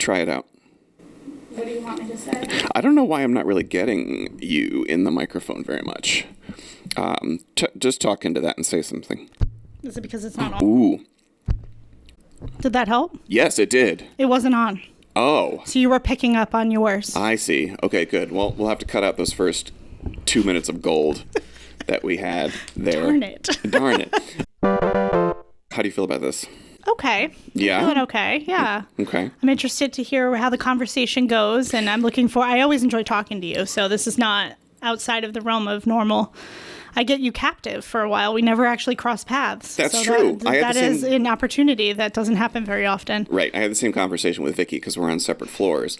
Try it out. What do you want me to say? I don't know why I'm not really getting you in the microphone very much. Just talk into that and say something. Is it because it's not on? Ooh. Did that help? Yes, it did. It wasn't on. Oh. So you were picking up on yours. I see. Okay, good. Well, we'll have to cut out those first 2 minutes of gold that we had there. Darn it. Darn it. How do you feel about this? Okay. Yeah? Doing okay, yeah. Okay. I'm interested to hear how the conversation goes, and I always enjoy talking to you, so this is not outside of the realm of normal. I get you captive for a while. We never actually cross paths. That's so true. That is an opportunity that doesn't happen very often. Right. I had the same conversation with Vicky because we're on separate floors.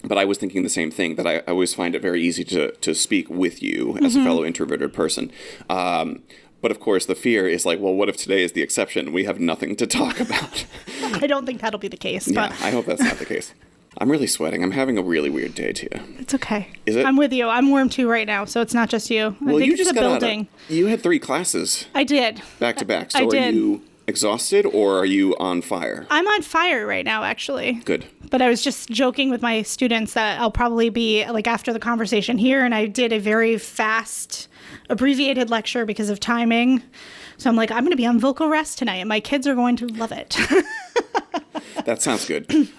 But I was thinking the same thing, that I always find it very easy to speak with you as a fellow introverted person. But of course, the fear is like, well, what if today is the exception? We have nothing to talk about. I don't think that'll be the case. Yeah, But I hope that's not the case. I'm really sweating. I'm having a really weird day, Tia. it's okay. Is it? I'm with you. I'm warm too right now, so it's not just you. I think you it's just the got building. you had 3 classes I did. back to back. So I did. Are you exhausted or are you on fire? I'm on fire right now, actually. Good. But I was just joking with my students that I'll probably be, like, after the conversation here, and I did a very fast, abbreviated lecture because of timing. So I'm like, I'm going to be on vocal rest tonight, and my kids are going to love it. That sounds good.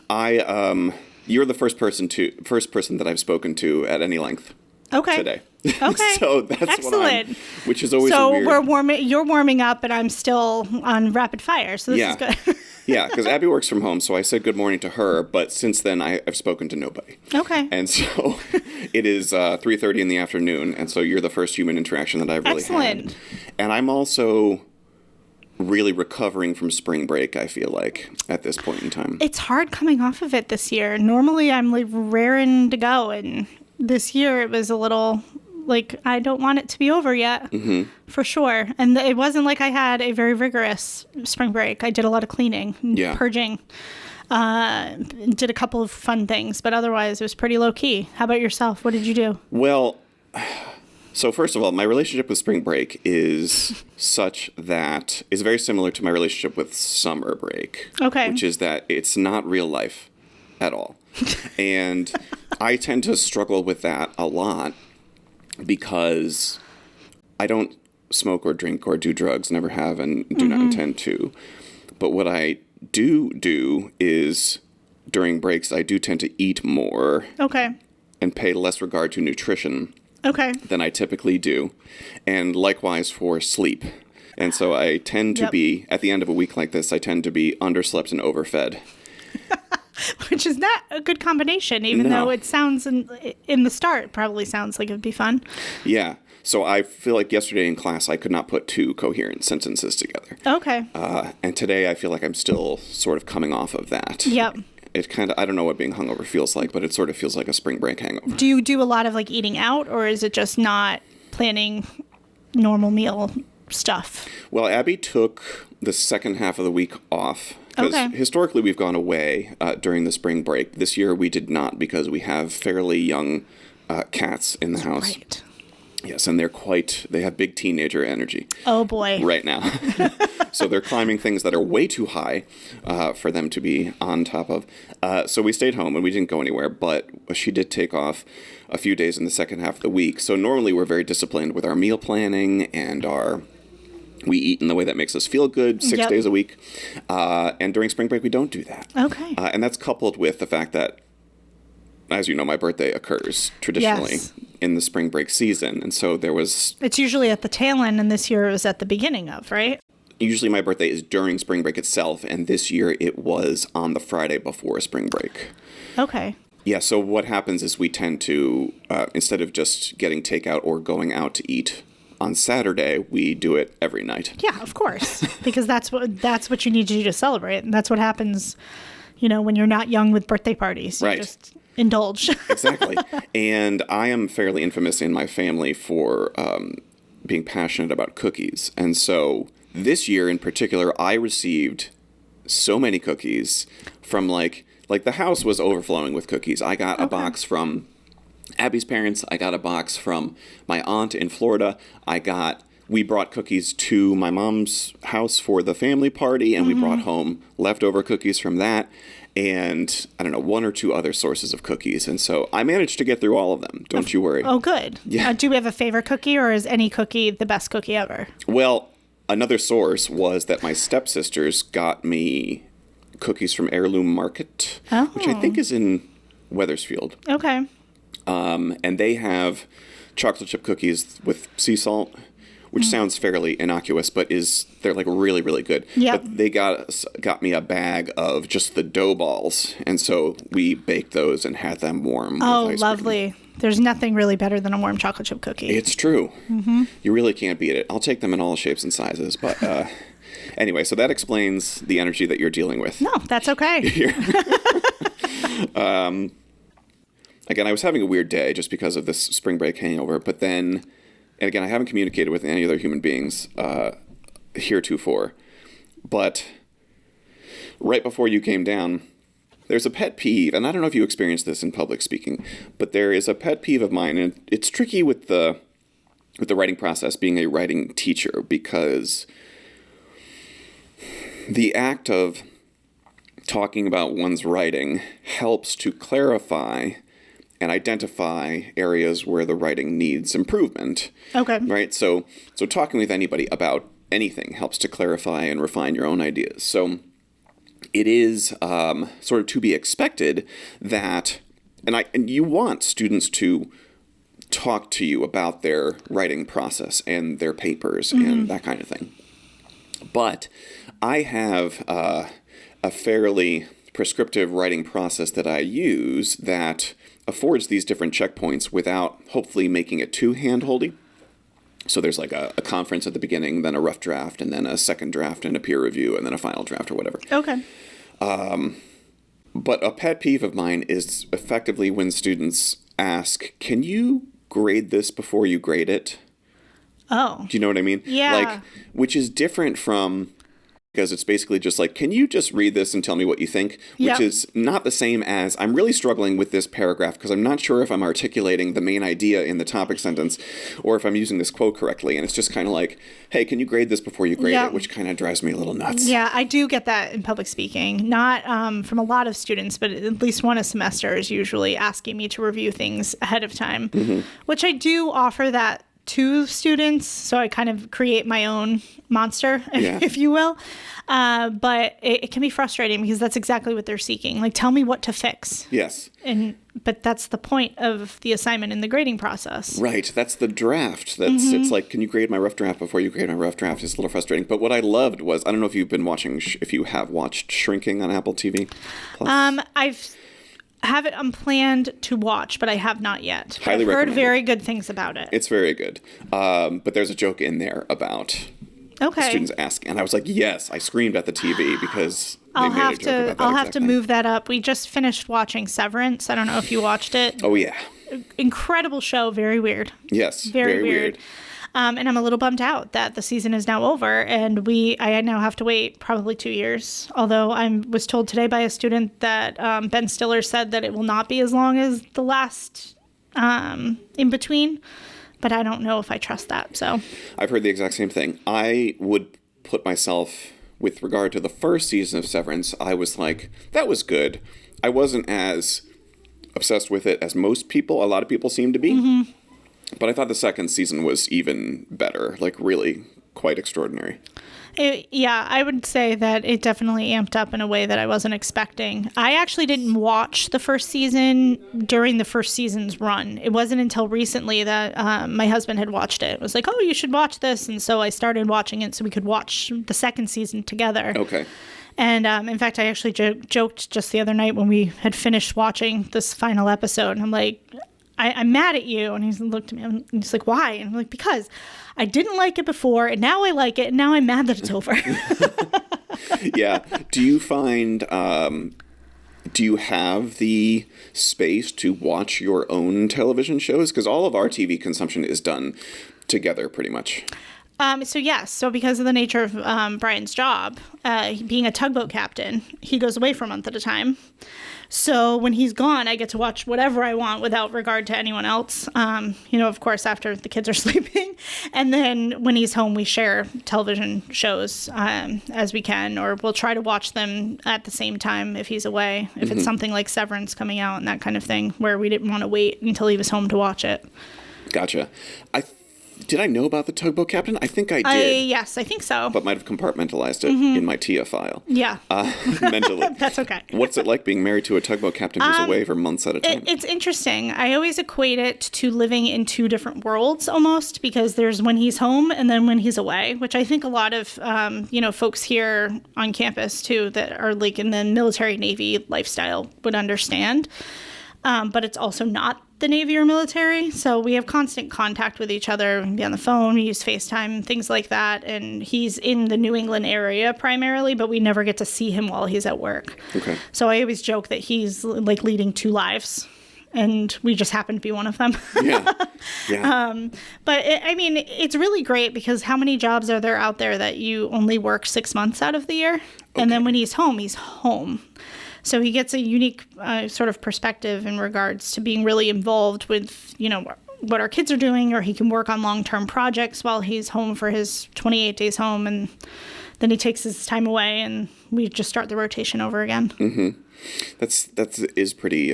You're the first person that I've spoken to at any length Okay. today. Okay. So that's excellent. which is always So weird. you're warming up, and I'm still on rapid fire. So this is good. Yeah, because Abby works from home, so I said good morning to her, but since then I've spoken to nobody. Okay. And so it is 3:30 in the afternoon, and so you're the first human interaction that I've really Excellent. had. And I'm also really recovering from spring break, I feel like, at this point in time. It's hard coming off of it this year. Normally I'm like raring to go, and this year it was a little like I don't want it to be over yet, for sure. And it wasn't like I had a very rigorous spring break. I did a lot of cleaning, and purging, did a couple of fun things, but otherwise it was pretty low key. How about yourself? What did you do? Well, so first of all, my relationship with spring break is such that is very similar to my relationship with summer break. Okay. Which is that it's not real life at all. And I tend to struggle with that a lot because I don't smoke or drink or do drugs, never have and do not intend to. But what I do is during breaks, I do tend to eat more Okay. and pay less regard to nutrition Okay. than I typically do, and likewise for sleep. And so I tend to be, at the end of a week like this, I tend to be underslept and overfed. Which is not a good combination, even though it sounds, in the start, probably sounds like it would be fun. Yeah. So I feel like yesterday in class, I could not put 2 coherent sentences together. Okay. And today I feel like I'm still sort of coming off of that. Yep. It kind of, I don't know what being hungover feels like, but it sort of feels like a spring break hangover. Do you do a lot of like eating out, or is it just not planning normal meal stuff? Well, Abby took the second half of the week off. Because historically we've gone away during the spring break. This year we did not because we have fairly young cats in the house. Right. Yes, and they have big teenager energy. Oh boy. Right now. So they're climbing things that are way too high for them to be on top of. So we stayed home and we didn't go anywhere, but she did take off a few days in the second half of the week. So normally we're very disciplined with our meal planning and we eat in the way that makes us feel good 6 days a week. And during spring break, we don't do that. Okay. And that's coupled with the fact that, as you know, my birthday occurs traditionally in the spring break season. And so it's usually at the tail end, and this year it was at the beginning of, right? Usually my birthday is during spring break itself, and this year it was on the Friday before spring break. Okay. Yeah, so what happens is we tend to, instead of just getting takeout or going out to eat on Saturday, we do it every night. Yeah, of course, because that's what you need to do to celebrate, and that's what happens, when you're not young with birthday parties. You just indulge. Exactly. And I am fairly infamous in my family for being passionate about cookies, and so this year in particular, I received so many cookies from like the house was overflowing with cookies. I got a box from Abby's parents. I got a box from my aunt in Florida. We brought cookies to my mom's house for the family party, and we brought home leftover cookies from that. and I don't know, one or two other sources of cookies. And so I managed to get through all of them. Don't you worry. Oh, good. Yeah. Do we have a favorite cookie, or is any cookie the best cookie ever? Well, another source was that my stepsisters got me cookies from Heirloom Market, which I think is in Wethersfield. Okay. And they have chocolate chip cookies with sea salt, which sounds fairly innocuous, but they're like really, really good. Yep. But they got me a bag of just the dough balls, and so we baked those and had them warm. Oh, with ice lovely. cream. There's nothing really better than a warm chocolate chip cookie. It's true. Mm-hmm. You really can't beat it. I'll take them in all shapes and sizes, but anyway, so that explains the energy that you're dealing with. No, that's okay. Again, I was having a weird day just because of this spring break hangover, but then, and again, I haven't communicated with any other human beings heretofore, but right before you came down, there's a pet peeve, and I don't know if you experienced this in public speaking, but there is a pet peeve of mine, and it's tricky with the writing process, being a writing teacher, because the act of talking about one's writing helps to clarify and identify areas where the writing needs improvement. Okay. Right? So talking with anybody about anything helps to clarify and refine your own ideas. So it is sort of to be expected that, and you want students to talk to you about their writing process and their papers and that kind of thing. But I have a fairly prescriptive writing process that I use that affords these different checkpoints without hopefully making it too hand-holdy. So there's like a conference at the beginning, then a rough draft, and then a second draft and a peer review, and then a final draft or whatever. Okay. But a pet peeve of mine is effectively when students ask, can you grade this before you grade it? Oh. Do you know what I mean? Yeah. Like, which is different from, because it's basically just like, can you just read this and tell me what you think? Which is not the same as, I'm really struggling with this paragraph because I'm not sure if I'm articulating the main idea in the topic sentence or if I'm using this quote correctly. And it's just kind of like, hey, can you grade this before you grade it? Which kind of drives me a little nuts. Yeah, I do get that in public speaking. Not from a lot of students, but at least one a semester is usually asking me to review things ahead of time, which I do offer that to students, so I kind of create my own monster, if you will. But it can be frustrating because that's exactly what they're seeking. Like, tell me what to fix. Yes. But that's the point of the assignment in the grading process. Right. That's the draft. It's like, can you grade my rough draft before you grade my rough draft? It's a little frustrating. But what I loved was, I don't know if you've been watching, if you have watched Shrinking on Apple TV Plus. I've have it unplanned to watch, but I have not yet. Highly I've heard recommended. very good things about it. It's very good. But there's a joke in there about students asking. And I was like, yes, I screamed at the TV because they made a joke about that. I'll have to move that up. We just finished watching Severance. I don't know if you watched it. Oh, yeah. Incredible show. Very weird. Yes. Very weird. And I'm a little bummed out that the season is now over and I now have to wait probably 2 years. Although I was told today by a student that Ben Stiller said that it will not be as long as the last in between. But I don't know if I trust that. So I've heard the exact same thing. I would put myself, with regard to the first season of Severance, I was like, that was good. I wasn't as obsessed with it as most people, a lot of people seem to be. But I thought the second season was even better, like really quite extraordinary. I would say that it definitely amped up in a way that I wasn't expecting. I actually didn't watch the first season during the first season's run. It wasn't until recently that my husband had watched it. It was like, oh, you should watch this. And so I started watching it so we could watch the second season together. Okay. And in fact, I actually joked just the other night when we had finished watching this final episode. And I'm like, I'm mad at you. And he looked at me and he's like, why? And I'm like, because I didn't like it before and now I like it and now I'm mad that it's over. Yeah. Do you find, do you have the space to watch your own television shows? Because all of our TV consumption is done together pretty much. So because of the nature of Brian's job, being a tugboat captain, he goes away for a month at a time. So when he's gone, I get to watch whatever I want without regard to anyone else. Of course, after the kids are sleeping. And then when he's home, we share television shows as we can, or we'll try to watch them at the same time if he's away. If it's something like Severance coming out and that kind of thing, where we didn't want to wait until he was home to watch it. Gotcha. Did I know about the Tugboat Captain? I think I did. Yes, I think so. But might have compartmentalized it in my TIA file. Yeah. Mentally. That's okay. What's it like being married to a tugboat captain who's away for months at a time? It's interesting. I always equate it to living in two different worlds almost, because there's when he's home and then when he's away, which I think a lot of, folks here on campus too that are like in the military Navy lifestyle would understand. But it's also not the Navy or military. So we have constant contact with each other. We be on the phone, we use FaceTime, things like that. And he's in the New England area primarily, but we never get to see him while he's at work. Okay. So I always joke that he's like leading two lives, and we just happen to be one of them. Yeah. But it's really great because how many jobs are there out there that you only work 6 months out of the year? Okay. And then when he's home, he's home. So he gets a unique sort of perspective in regards to being really involved with, what our kids are doing, or he can work on long-term projects while he's home for his 28 days home. And then he takes his time away and we just start the rotation over again. Mm-hmm. That is pretty,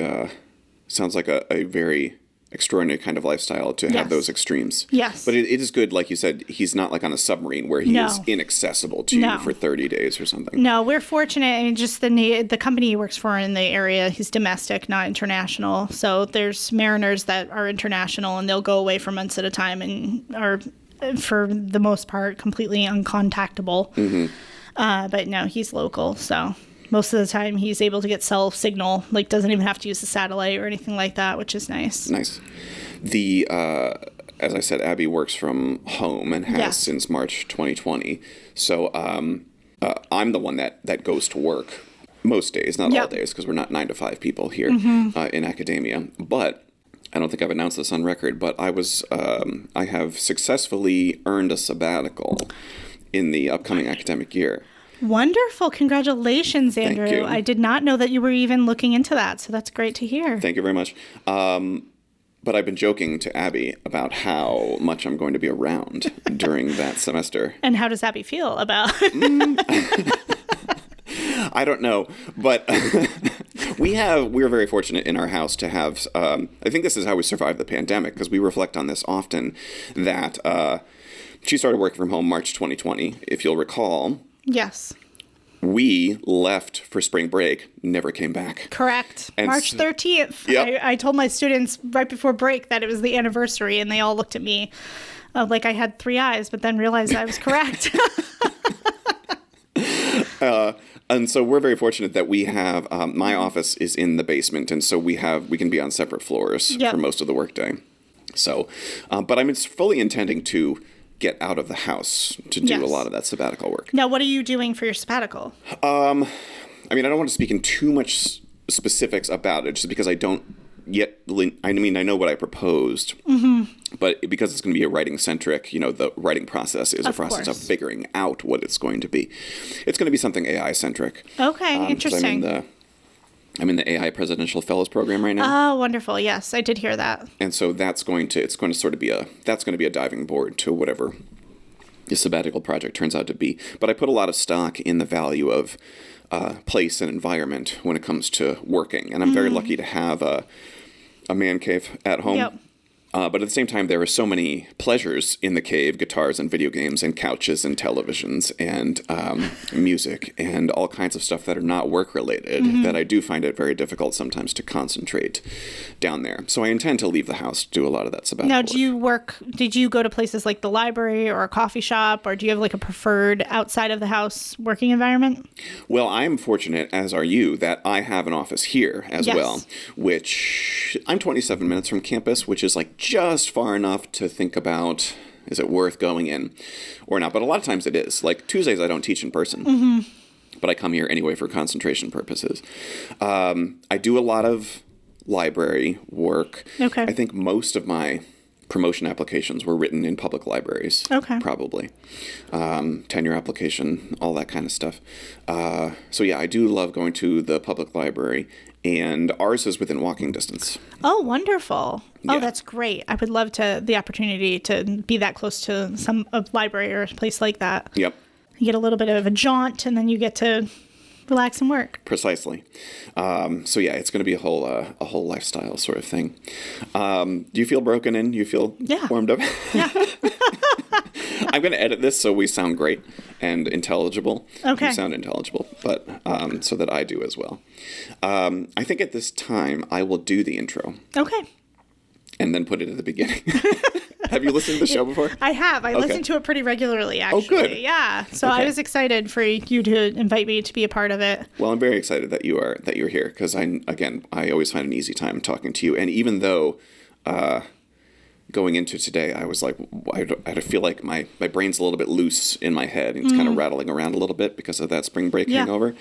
sounds like a very extraordinary kind of lifestyle to have those extremes. Yes. But it is good, like you said, he's not like on a submarine where he is inaccessible to you for 30 days or something. No, we're fortunate. I mean, just the company he works for in the area, he's domestic, not international. So there's mariners that are international and they'll go away for months at a time and are, for the most part, completely uncontactable. Mm-hmm. But no, he's local, so most of the time he's able to get cell signal, like doesn't even have to use the satellite or anything like that, which is nice. Nice. As I said, Abby works from home and has since March 2020. So I'm the one that goes to work most days, not all days, because we're not 9 to 5 people here in academia. But I don't think I've announced this on record, but I have successfully earned a sabbatical in the upcoming academic year. Wonderful. Congratulations, Andrew. Thank you. I did not know that you were even looking into that, so that's great to hear. Thank you very much. But I've been joking to Abby about how much I'm going to be around during that semester. And how does Abby feel about I don't know, but we're very fortunate in our house to have, I think this is how we survived the pandemic, because we reflect on this often, that she started working from home March 2020, if you'll recall. Yes. We left for spring break, never came back. Correct. And March 13th. Yep. I told my students right before break that it was the anniversary, and they all looked at me like I had 3 eyes, but then realized I was correct. And so we're very fortunate that we have, my office is in the basement, and so we can be on separate floors for most of the workday. So, but I'm fully intending to get out of the house to do a lot of that sabbatical work. Now, what are you doing for your sabbatical? I don't want to speak in too much specifics about it, just because I don't yet. I know what I proposed, but because it's going to be a writing-centric, the writing process is a process of figuring out what it's going to be. It's going to be something AI-centric. Okay, interesting. I'm in the AI Presidential Fellows Program right now. Oh, wonderful. Yes, I did hear that. And so it's going to sort of be a diving board to whatever the sabbatical project turns out to be. But I put a lot of stock in the value of place and environment when it comes to working. And I'm very lucky to have a man cave at home. Yep. But at the same time, there are so many pleasures in the cave: guitars and video games and couches and televisions and music and all kinds of stuff that are not work-related, that I do find it very difficult sometimes to concentrate down there. So I intend to leave the house to do a lot of that sabbatical work. Did you go to places like the library or a coffee shop, or do you have like a preferred outside of the house working environment? Well, I'm fortunate, as are you, that I have an office here as well, which I'm 27 minutes from campus, which is like just far enough to think about, is it worth going in or not? But a lot of times it is. Like Tuesdays I don't teach in person, but I come here anyway for concentration purposes. I do a lot of library work. Okay. I think most of my promotion applications were written in public libraries. Okay. Probably. Tenure application, all that kind of stuff. So yeah, I do love going to the public library, and ours is within walking distance. Oh, wonderful. Oh, Yeah. that's great. I would love the opportunity to be that close to a library or a place like that. Yep. You get a little bit of a jaunt, and then you get to relax and work. Precisely. So yeah, it's going to be a whole lifestyle sort of thing. Do you feel broken in? You feel Yeah. warmed up? Yeah. I'm going to edit this so we sound great and intelligible. Okay. You sound intelligible, but so that I do as well. I think at this time I will do the intro Okay. and then put it at the beginning. Have you listened to the show before? I have. I listen to it pretty regularly, actually. Oh, good. Yeah. So Okay. I was excited for you to invite me to be a part of it. Well, I'm very excited that you're here because I always find an easy time talking to you, and even though going into today, I was like, I feel like my brain's a little bit loose in my head, and it's kind of rattling around a little bit because of that spring break Yeah. hangover.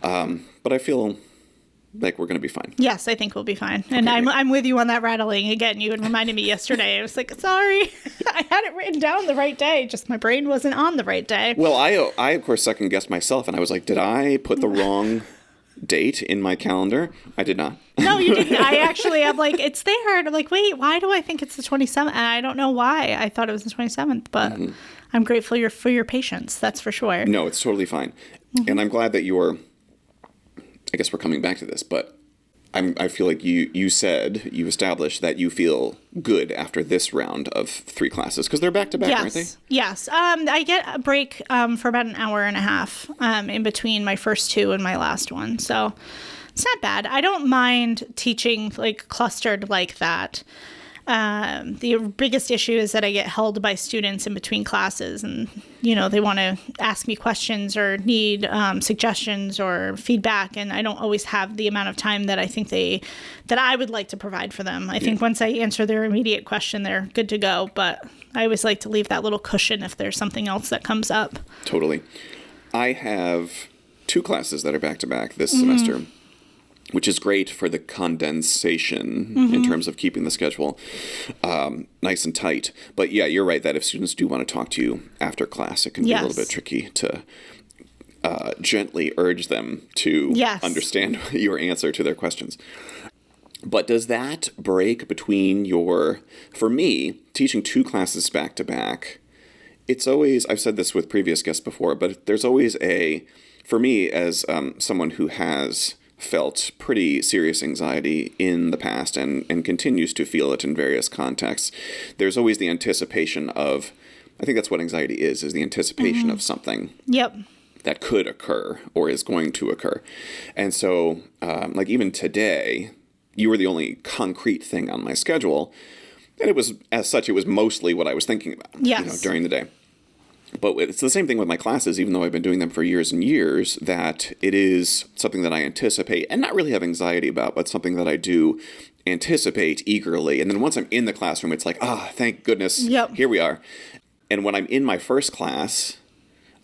But I feel like we're going to be fine. Yes, I think we'll be fine. And Okay, great. I'm with you on that rattling. Again, you had reminded me yesterday. I was like, sorry. I had it written down the right day, just my brain wasn't on the right day. Well, I of course second guessed myself, and I was like, did I put the wrong date in my calendar? I did not. No, you didn't. I'm like, it's there. And I'm like, wait, why do I think it's the 27th? And I don't know why I thought it was the 27th, but I'm grateful for your patience. That's for sure. No, it's totally fine. And I'm glad that I guess we're coming back to this, but I feel like you established that you feel good after this round of 3 classes because they're back to back, aren't they? Yes. I get a break for about an hour and a half in between my first 2 and my last one. So it's not bad. I don't mind teaching like clustered like that. The biggest issue is that I get held by students in between classes, and they want to ask me questions or need suggestions or feedback, and I don't always have the amount of time that I think that I would like to provide for them. I think once I answer their immediate question, they're good to go, but I always like to leave that little cushion if there's something else that comes up. Totally. I have 2 classes that are back to back this semester, which is great for the condensation in terms of keeping the schedule nice and tight. But yeah, you're right that if students do want to talk to you after class, it can be a little bit tricky to gently urge them to understand your answer to their questions. But does that break between for me, teaching 2 classes back to back, it's always, I've said this with previous guests before, but there's always for me as someone who has felt pretty serious anxiety in the past and continues to feel it in various contexts, there's always the anticipation of, I think that's what anxiety is the anticipation of something that could occur or is going to occur. And so, like even today, you were the only concrete thing on my schedule, and it was mostly what I was thinking about during the day. But it's the same thing with my classes, even though I've been doing them for years and years, that it is something that I anticipate and not really have anxiety about, but something that I do anticipate eagerly. And then once I'm in the classroom, it's like, thank goodness, here we are. And when I'm in my first class,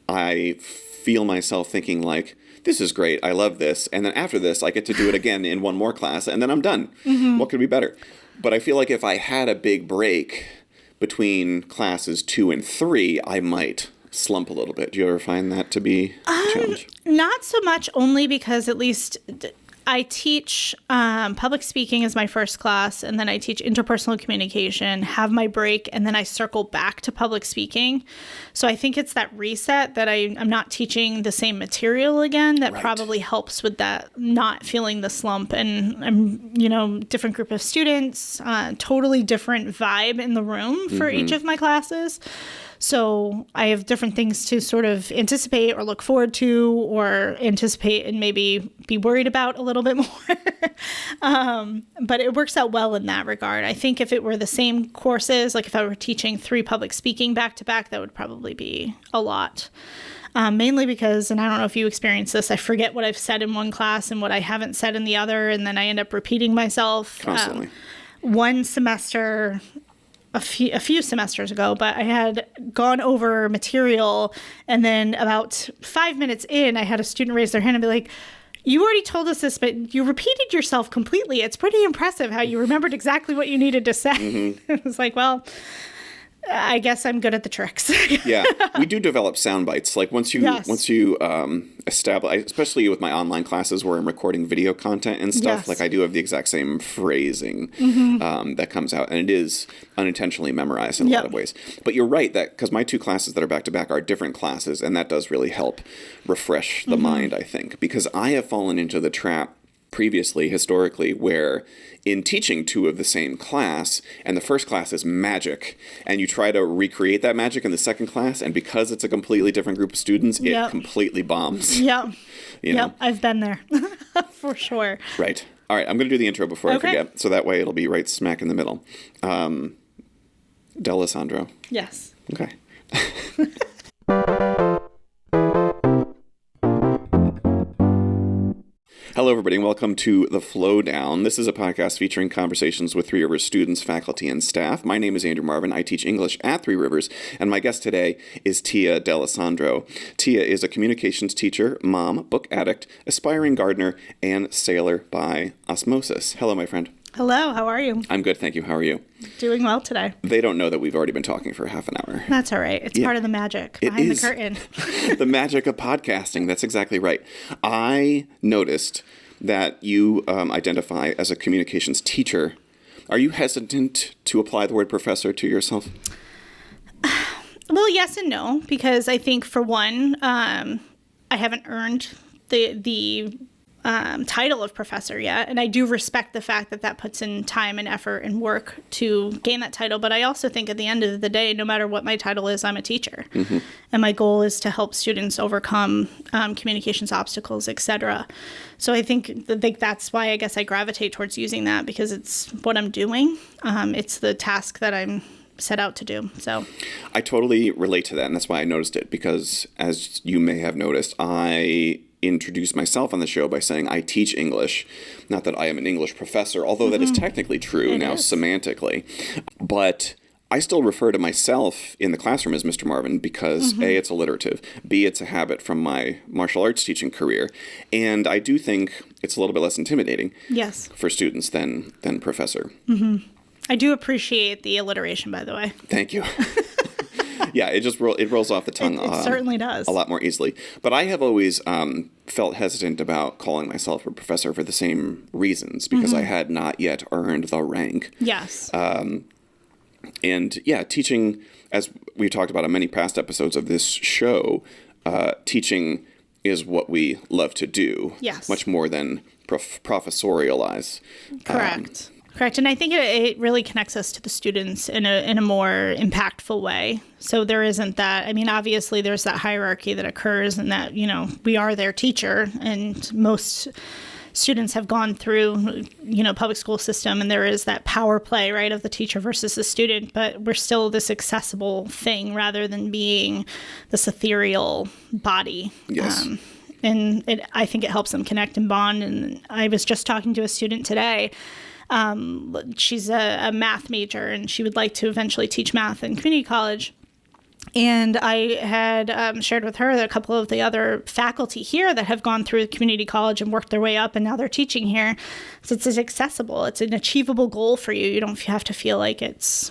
I feel myself thinking like, this is great, I love this. And then after this, I get to do it again in one more class, and then I'm done. What could be better? But I feel like if I had a big break between classes 2 and 3, I might slump a little bit. Do you ever find that to be a challenge? Not so much, only because at least I teach public speaking as my first class, and then I teach interpersonal communication, have my break, and then I circle back to public speaking. So I think it's that reset that I'm not teaching the same material again that probably helps with that not feeling the slump. And I'm, different group of students, totally different vibe in the room for each of my classes. So I have different things to sort of anticipate or look forward to or anticipate and maybe be worried about a little bit more. But it works out well in that regard. I think if it were the same courses, like if I were teaching 3 public speaking back to back, that would probably be a lot. Mainly because, and I don't know if you experience this, I forget what I've said in one class and what I haven't said in the other, and then I end up repeating myself. Constantly. One semester, a few semesters ago, but I had gone over material, and then about 5 minutes in, I had a student raise their hand and be like, You already told us this, but you repeated yourself completely. It's pretty impressive how you remembered exactly what you needed to say. It was like, well, I guess I'm good at the tricks. Yeah, we do develop sound bites. Like once you establish, especially with my online classes where I'm recording video content and stuff, Yes. like I do have the exact same phrasing that comes out, and it is unintentionally memorized in a lot of ways. But you're right that because my two classes that are back to back are different classes, and that does really help refresh the mind, I think, because I have fallen into the trap previously, historically, where in teaching two of the same class, and the first class is magic, and you try to recreate that magic in the second class, and because it's a completely different group of students, it completely bombs. Yep. You know? I've been there for sure. Right. All right, I'm going to do the intro before I forget, so that way it'll be right smack in the middle. D'Alessandro. Yes. Okay. Hello, everybody, and welcome to The Flow Down. This is a podcast featuring conversations with Three Rivers students, faculty, and staff. My name is Andrew Marvin. I teach English at Three Rivers, and my guest today is Tia D'Alessandro. Tia is a communications teacher, mom, book addict, aspiring gardener, and sailor by osmosis. Hello, my friend. Hello, how are you? I'm good, thank you. How are you? Doing well today. They don't know that we've already been talking for half an hour. That's all right. It's part of the magic behind the curtain. The magic of podcasting. That's exactly right. I noticed that you identify as a communications teacher. Are you hesitant to apply the word professor to yourself? Well, yes and no, because I think for one, I haven't earned the title of professor yet, and I do respect the fact that that puts in time and effort and work to gain that title. But I also think at the end of the day, no matter what my title is, I'm a teacher, and my goal is to help students overcome communications obstacles, etc. So I think that's why I guess I gravitate towards using that, because it's what I'm doing. It's the task that I'm set out to do. So I totally relate to that, and that's why I noticed it, because as you may have noticed, I introduce myself on the show by saying I teach English. Not that I am an English professor, although that is technically true semantically. But I still refer to myself in the classroom as Mr. Marvin because A, it's alliterative, B, it's a habit from my martial arts teaching career, and I do think it's a little bit less intimidating for students than professor. I do appreciate the alliteration, by the way. Thank you. Yeah, it rolls off the tongue. It certainly does. A lot more easily. But I have always felt hesitant about calling myself a professor for the same reasons, because I had not yet earned the rank. Yes. And yeah, teaching, as we've talked about on many past episodes of this show, teaching is what we love to do. Yes. Much more than professorialize. Correct. Correct. And I think it really connects us to the students in a more impactful way. So there isn't that, I mean, obviously there's that hierarchy that occurs, and that, we are their teacher, and most students have gone through, public school system, and there is that power play, right, of the teacher versus the student, but we're still this accessible thing rather than being this ethereal body. Yes. And I think it helps them connect and bond. And I was just talking to a student today. She's a math major, and she would like to eventually teach math in community college. And I had shared with her that a couple of the other faculty here that have gone through community college and worked their way up, and now they're teaching here. So it's accessible. It's an achievable goal for you. You don't have to feel like it's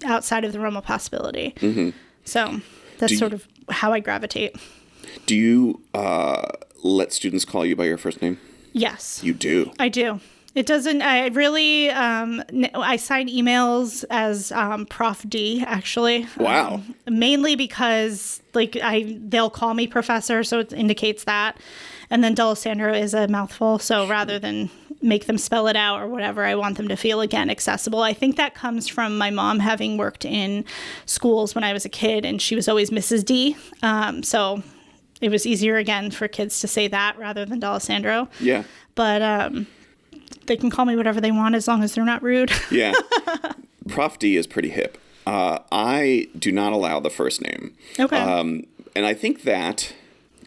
outside of the realm of possibility. So that's sort of how I gravitate. Do you let students call you by your first name? Yes. You do? I do. It doesn't, I really, I sign emails as Prof D, actually. Wow. Mainly because, they'll call me professor, so it indicates that. And then D'Alessandro is a mouthful, so rather than make them spell it out or whatever, I want them to feel, again, accessible. I think that comes from my mom having worked in schools when I was a kid, and she was always Mrs. D. So it was easier, again, for kids to say that rather than D'Alessandro. Yeah. But they can call me whatever they want as long as they're not rude. Yeah. Prof D is pretty hip. I do not allow the first name. Okay. And I think that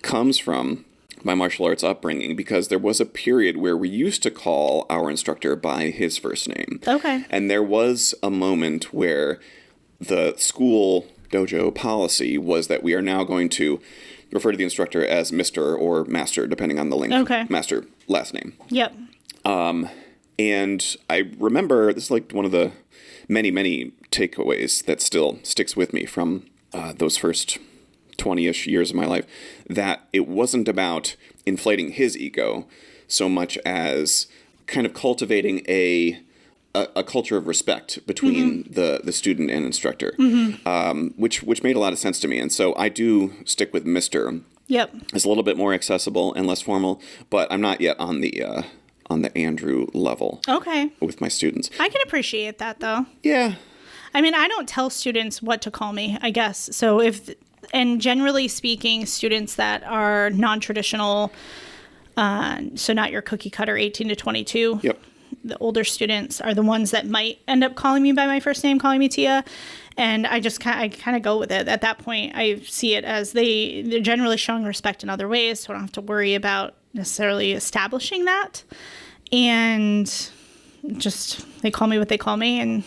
comes from my martial arts upbringing, because there was a period where we used to call our instructor by his first name. Okay. And there was a moment where the school dojo policy was that we are now going to refer to the instructor as Mr. or Master, depending on the link. Okay. Master last name. Yep. And I remember, this is like one of the many, many takeaways that still sticks with me from those first 20-ish years of my life, that it wasn't about inflating his ego so much as kind of cultivating a culture of respect between the student and instructor, which made a lot of sense to me. And so I do stick with Mr. Yep. It's a little bit more accessible and less formal, but I'm not yet on the Andrew level. Okay. With my students. I can appreciate that, though. Yeah. I mean, I don't tell students what to call me, I guess. So and generally speaking, students that are non-traditional, so not your cookie cutter 18 to 22. Yep. The older students are the ones that might end up calling me by my first name, calling me Tia. And I kind of go with it. At that point, I see it as they're generally showing respect in other ways, so I don't have to worry about necessarily establishing that. And just, they call me what they call me, and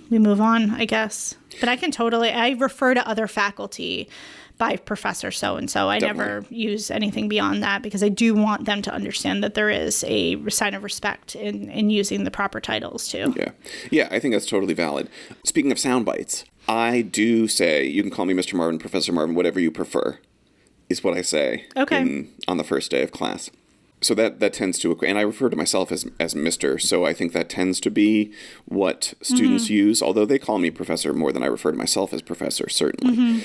we move on, I guess. But I refer to other faculty by Professor so-and-so. I never use anything beyond that, because I do want them to understand that there is a sign of respect in using the proper titles, too. Yeah. Yeah, I think that's totally valid. Speaking of sound bites, I do say, you can call me Mr. Marvin, Professor Marvin, whatever you prefer, is what I say on the first day of class. So that tends to, and I refer to myself as Mr., so I think that tends to be what students use, although they call me Professor more than I refer to myself as Professor, certainly.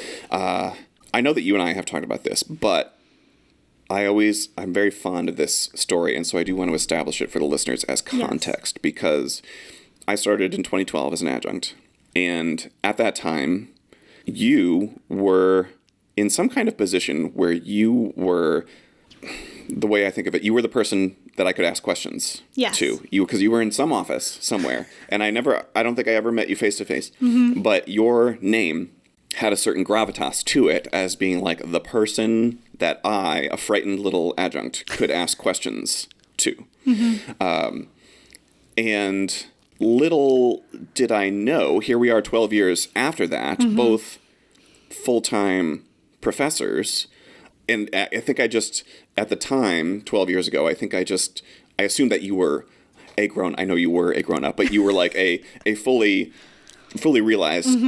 I know that you and I have talked about this, but I'm very fond of this story, and so I do want to establish it for the listeners as context, because I started in 2012 as an adjunct, and at that time, you were in some kind of position where you were, the way I think of it, you were the person that I could ask questions to. Because you were in some office somewhere, and I don't think I ever met you face to face, but your name had a certain gravitas to it as being like the person that I, a frightened little adjunct, could ask questions to. And little did I know, here we are 12 years after that, both full-time professors, and I think at the time, 12 years ago, I assumed that you were I know you were a grown-up, but you were like a fully realized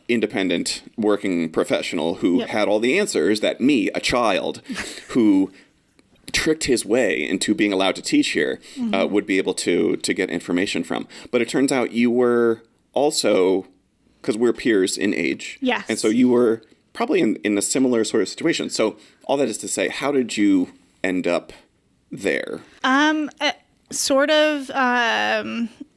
independent working professional who had all the answers that me, a child who tricked his way into being allowed to teach here, would be able to get information from. But it turns out you were also, because we're peers in age, and so you were probably in a similar sort of situation. So all that is to say, how did you end up there?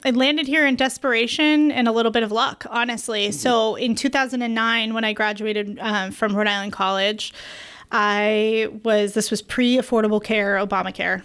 I landed here in desperation and a little bit of luck, honestly. So in 2009, when I graduated from Rhode Island College, this was pre-Affordable Care, Obamacare.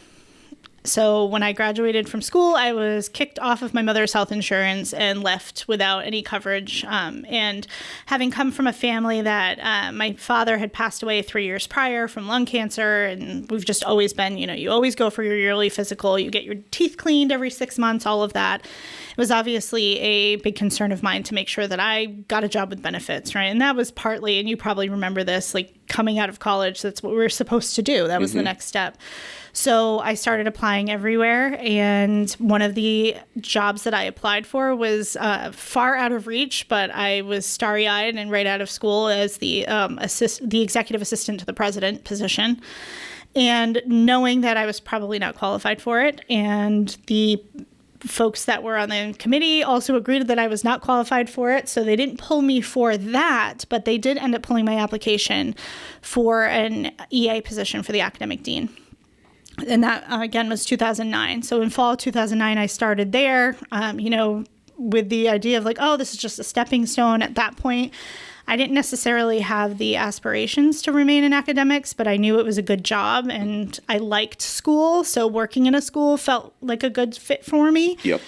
So when I graduated from school, I was kicked off of my mother's health insurance and left without any coverage. And having come from a family that my father had passed away 3 years prior from lung cancer, and we've just always been, you always go for your yearly physical, you get your teeth cleaned every 6 months, all of that. It was obviously a big concern of mine to make sure that I got a job with benefits, right? And that was partly, and you probably remember this, like coming out of college, that's what we were supposed to do. That was the next step. So I started applying everywhere, and one of the jobs that I applied for was far out of reach, but I was starry-eyed and right out of school as the executive assistant to the president position, and knowing that I was probably not qualified for it, and the folks that were on the committee also agreed that I was not qualified for it, so they didn't pull me for that, but they did end up pulling my application for an EA position for the academic dean. And that, again, was 2009. So in fall 2009, I started there, with the idea of like, oh, this is just a stepping stone. At that point, I didn't necessarily have the aspirations to remain in academics, but I knew it was a good job and I liked school. So working in a school felt like a good fit for me. Yep.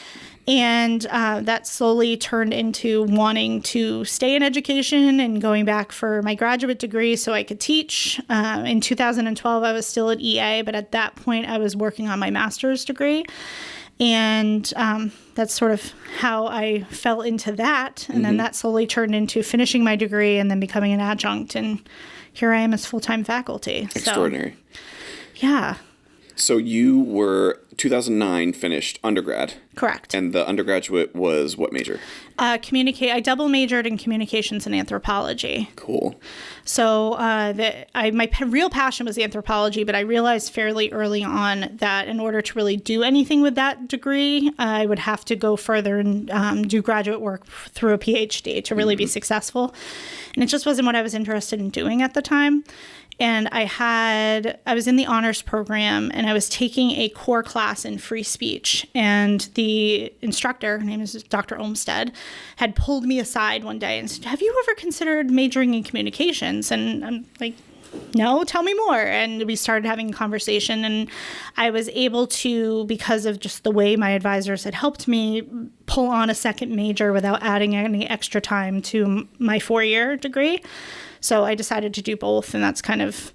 And that slowly turned into wanting to stay in education and going back for my graduate degree so I could teach. In 2012, I was still at EA, but at that point, I was working on my master's degree. And that's sort of how I fell into that. And then that slowly turned into finishing my degree and then becoming an adjunct and here I am as full-time faculty. Extraordinary. So, yeah. So you were 2009 finished undergrad. Correct. And the undergraduate was what major? I double majored in communications and anthropology. Cool. So my real passion was anthropology, but I realized fairly early on that in order to really do anything with that degree, I would have to go further and do graduate work through a PhD to really be successful. And it just wasn't what I was interested in doing at the time. And I was in the honors program, and I was taking a core class in free speech. And the instructor, her name is Dr. Olmsted, had pulled me aside one day and said, "Have you ever considered majoring in communications?" And I'm like, "No, tell me more." And we started having a conversation, and I was able to, because of just the way my advisors had helped me, pull on a second major without adding any extra time to my 4-year degree. So I decided to do both, and that's kind of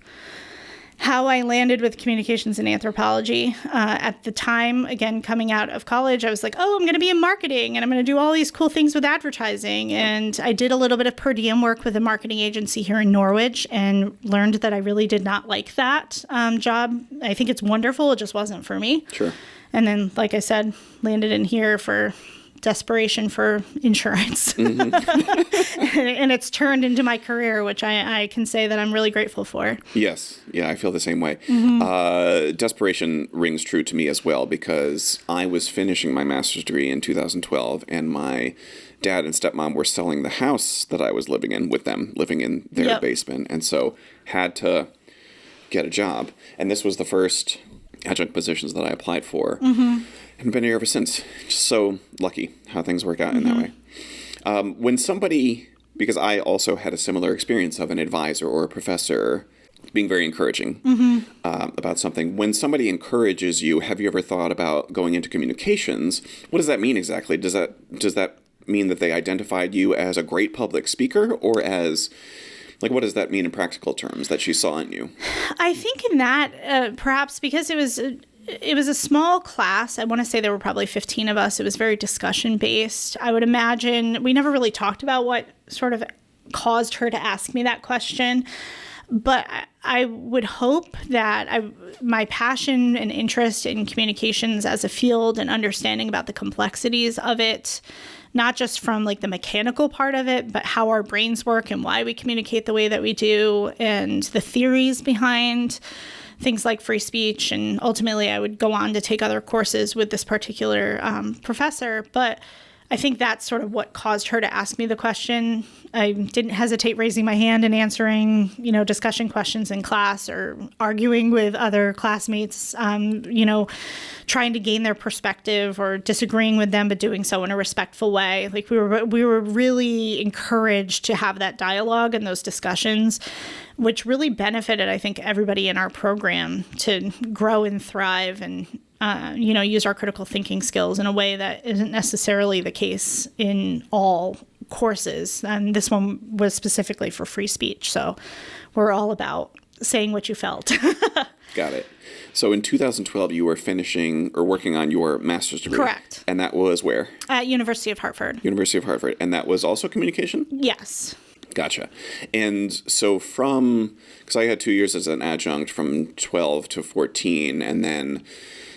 how I landed with communications and anthropology. At the time, again, coming out of college, I was like, I'm going to be in marketing, and I'm going to do all these cool things with advertising. And I did a little bit of per diem work with a marketing agency here in Norwich and learned that I really did not like that job. I think it's wonderful. It just wasn't for me. Sure. And then, like I said, landed in here for desperation for insurance. Mm-hmm. And it's turned into my career, which I can say that I'm really grateful for. Yes. Yeah, I feel the same way. Mm-hmm. Desperation rings true to me as well, because I was finishing my master's degree in 2012, and my dad and stepmom were selling the house that I was living in with them, living in their basement, and so had to get a job. And this was the first adjunct positions that I applied for. Mm-hmm. And been here ever since. Just so lucky how things work out in that way. When somebody, because I also had a similar experience of an advisor or a professor being very encouraging about something. When somebody encourages you, have you ever thought about going into communications? What does that mean exactly? Does that mean that they identified you as a great public speaker, or as, like, what does that mean in practical terms that she saw in you? I think in that, perhaps because it was a small class. I want to say there were probably 15 of us. It was very discussion based. I would imagine we never really talked about what sort of caused her to ask me that question. But I would hope that my passion and interest in communications as a field and understanding about the complexities of it, not just from like the mechanical part of it, but how our brains work and why we communicate the way that we do, and the theories behind things like free speech. And ultimately, I would go on to take other courses with this particular professor. But I think that's sort of what caused her to ask me the question. I didn't hesitate raising my hand and answering, discussion questions in class, or arguing with other classmates, trying to gain their perspective or disagreeing with them, but doing so in a respectful way. Like we were really encouraged to have that dialogue and those discussions, which really benefited, I think, everybody in our program to grow and thrive and use our critical thinking skills in a way that isn't necessarily the case in all courses. And this one was specifically for free speech. So we're all about saying what you felt. Got it. So in 2012, you were finishing or working on your master's degree. Correct. And that was where? At University of Hartford. University of Hartford. And that was also communication? Yes. Gotcha. And so because I had 2 years as an adjunct from 12 to 14, and then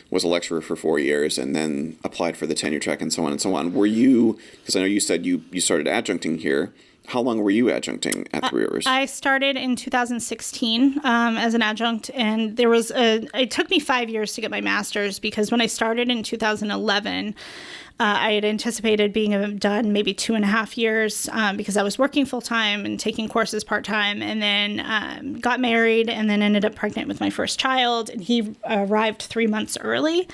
was a lecturer for 4 years, and then applied for the tenure track and so on and so on. Were you, because I know you said you started adjuncting here, how long were you adjuncting at Three Rivers? I started in 2016 as an adjunct, and it took me 5 years to get my master's, because when I started in 2011, I had anticipated being done maybe 2.5 years because I was working full time and taking courses part time, and then got married, and then ended up pregnant with my first child, and he arrived 3 months early.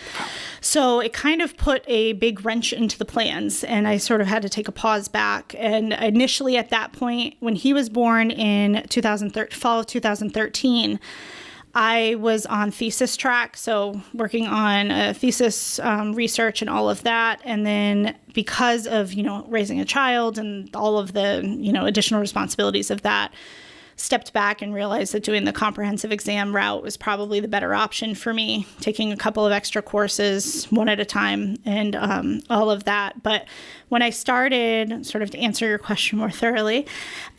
So it kind of put a big wrench into the plans, and I sort of had to take a pause back. And initially at that point, when he was born in fall of 2013, I was on thesis track, so working on a thesis research and all of that. And then because of, raising a child and all of the, additional responsibilities of that, stepped back and realized that doing the comprehensive exam route was probably the better option for me, taking a couple of extra courses one at a time and all of that. But when I started, sort of to answer your question more thoroughly,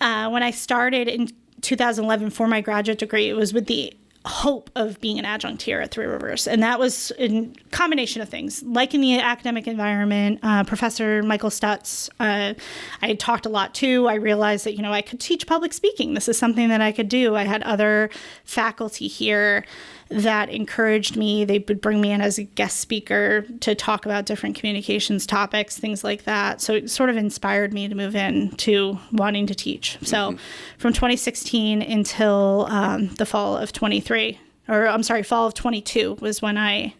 when I started in 2011 for my graduate degree, it was with the hope of being an adjunct here at Three Rivers. And that was a combination of things. Like in the academic environment, Professor Michael Stutz, I had talked a lot too. I realized that, I could teach public speaking. This is something that I could do. I had other faculty here that encouraged me. They would bring me in as a guest speaker to talk about different communications topics, things like that. So it sort of inspired me to move into wanting to teach. So from 2016 until the fall of 22 was when I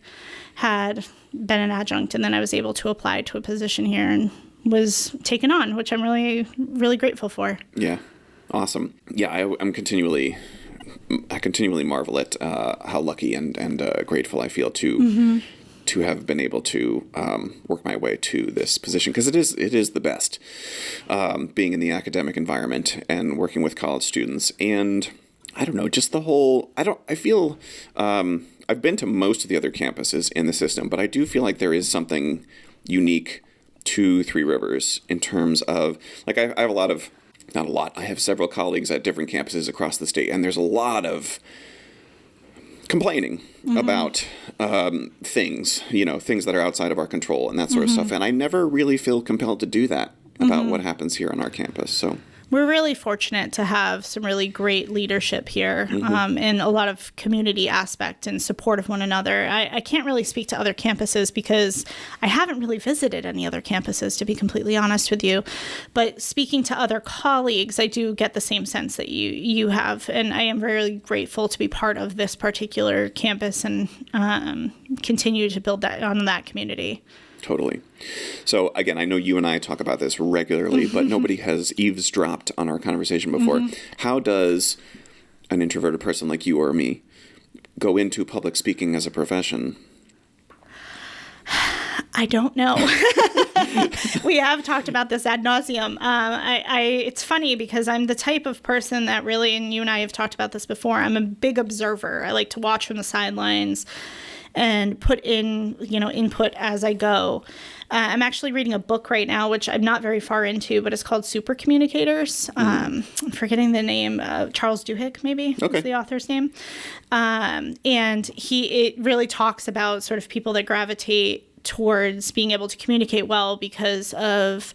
had been an adjunct, and then I was able to apply to a position here and was taken on, which I'm really, really grateful for. Yeah. Awesome. Yeah, I continually marvel at how lucky and grateful I feel to have been able to work my way to this position, because it is the best, being in the academic environment and working with college students. And I don't know, just the whole, I feel, I've been to most of the other campuses in the system, but I do feel like there is something unique to Three Rivers in terms of, like, I have I have several colleagues at different campuses across the state, and there's a lot of complaining about things that are outside of our control and that sort of stuff. And I never really feel compelled to do that about what happens here on our campus. So we're really fortunate to have some really great leadership here, and a lot of community aspect and support of one another. I can't really speak to other campuses because I haven't really visited any other campuses, to be completely honest with you. But speaking to other colleagues, I do get the same sense that you have. And I am very grateful to be part of this particular campus and continue to build on that community. Totally. So again, I know you and I talk about this regularly, but nobody has eavesdropped on our conversation before. How does an introverted person like you or me go into public speaking as a profession? I don't know. We have talked about this ad nauseum. It's funny because I'm the type of person that really, and you and I have talked about this before, I'm a big observer. I like to watch from the sidelines and put in, input as I go. I'm actually reading a book right now, which I'm not very far into, but it's called Super Communicators. I'm forgetting the name. Charles Duhigg, maybe, is the author's name. And it really talks about sort of people that gravitate towards being able to communicate well because of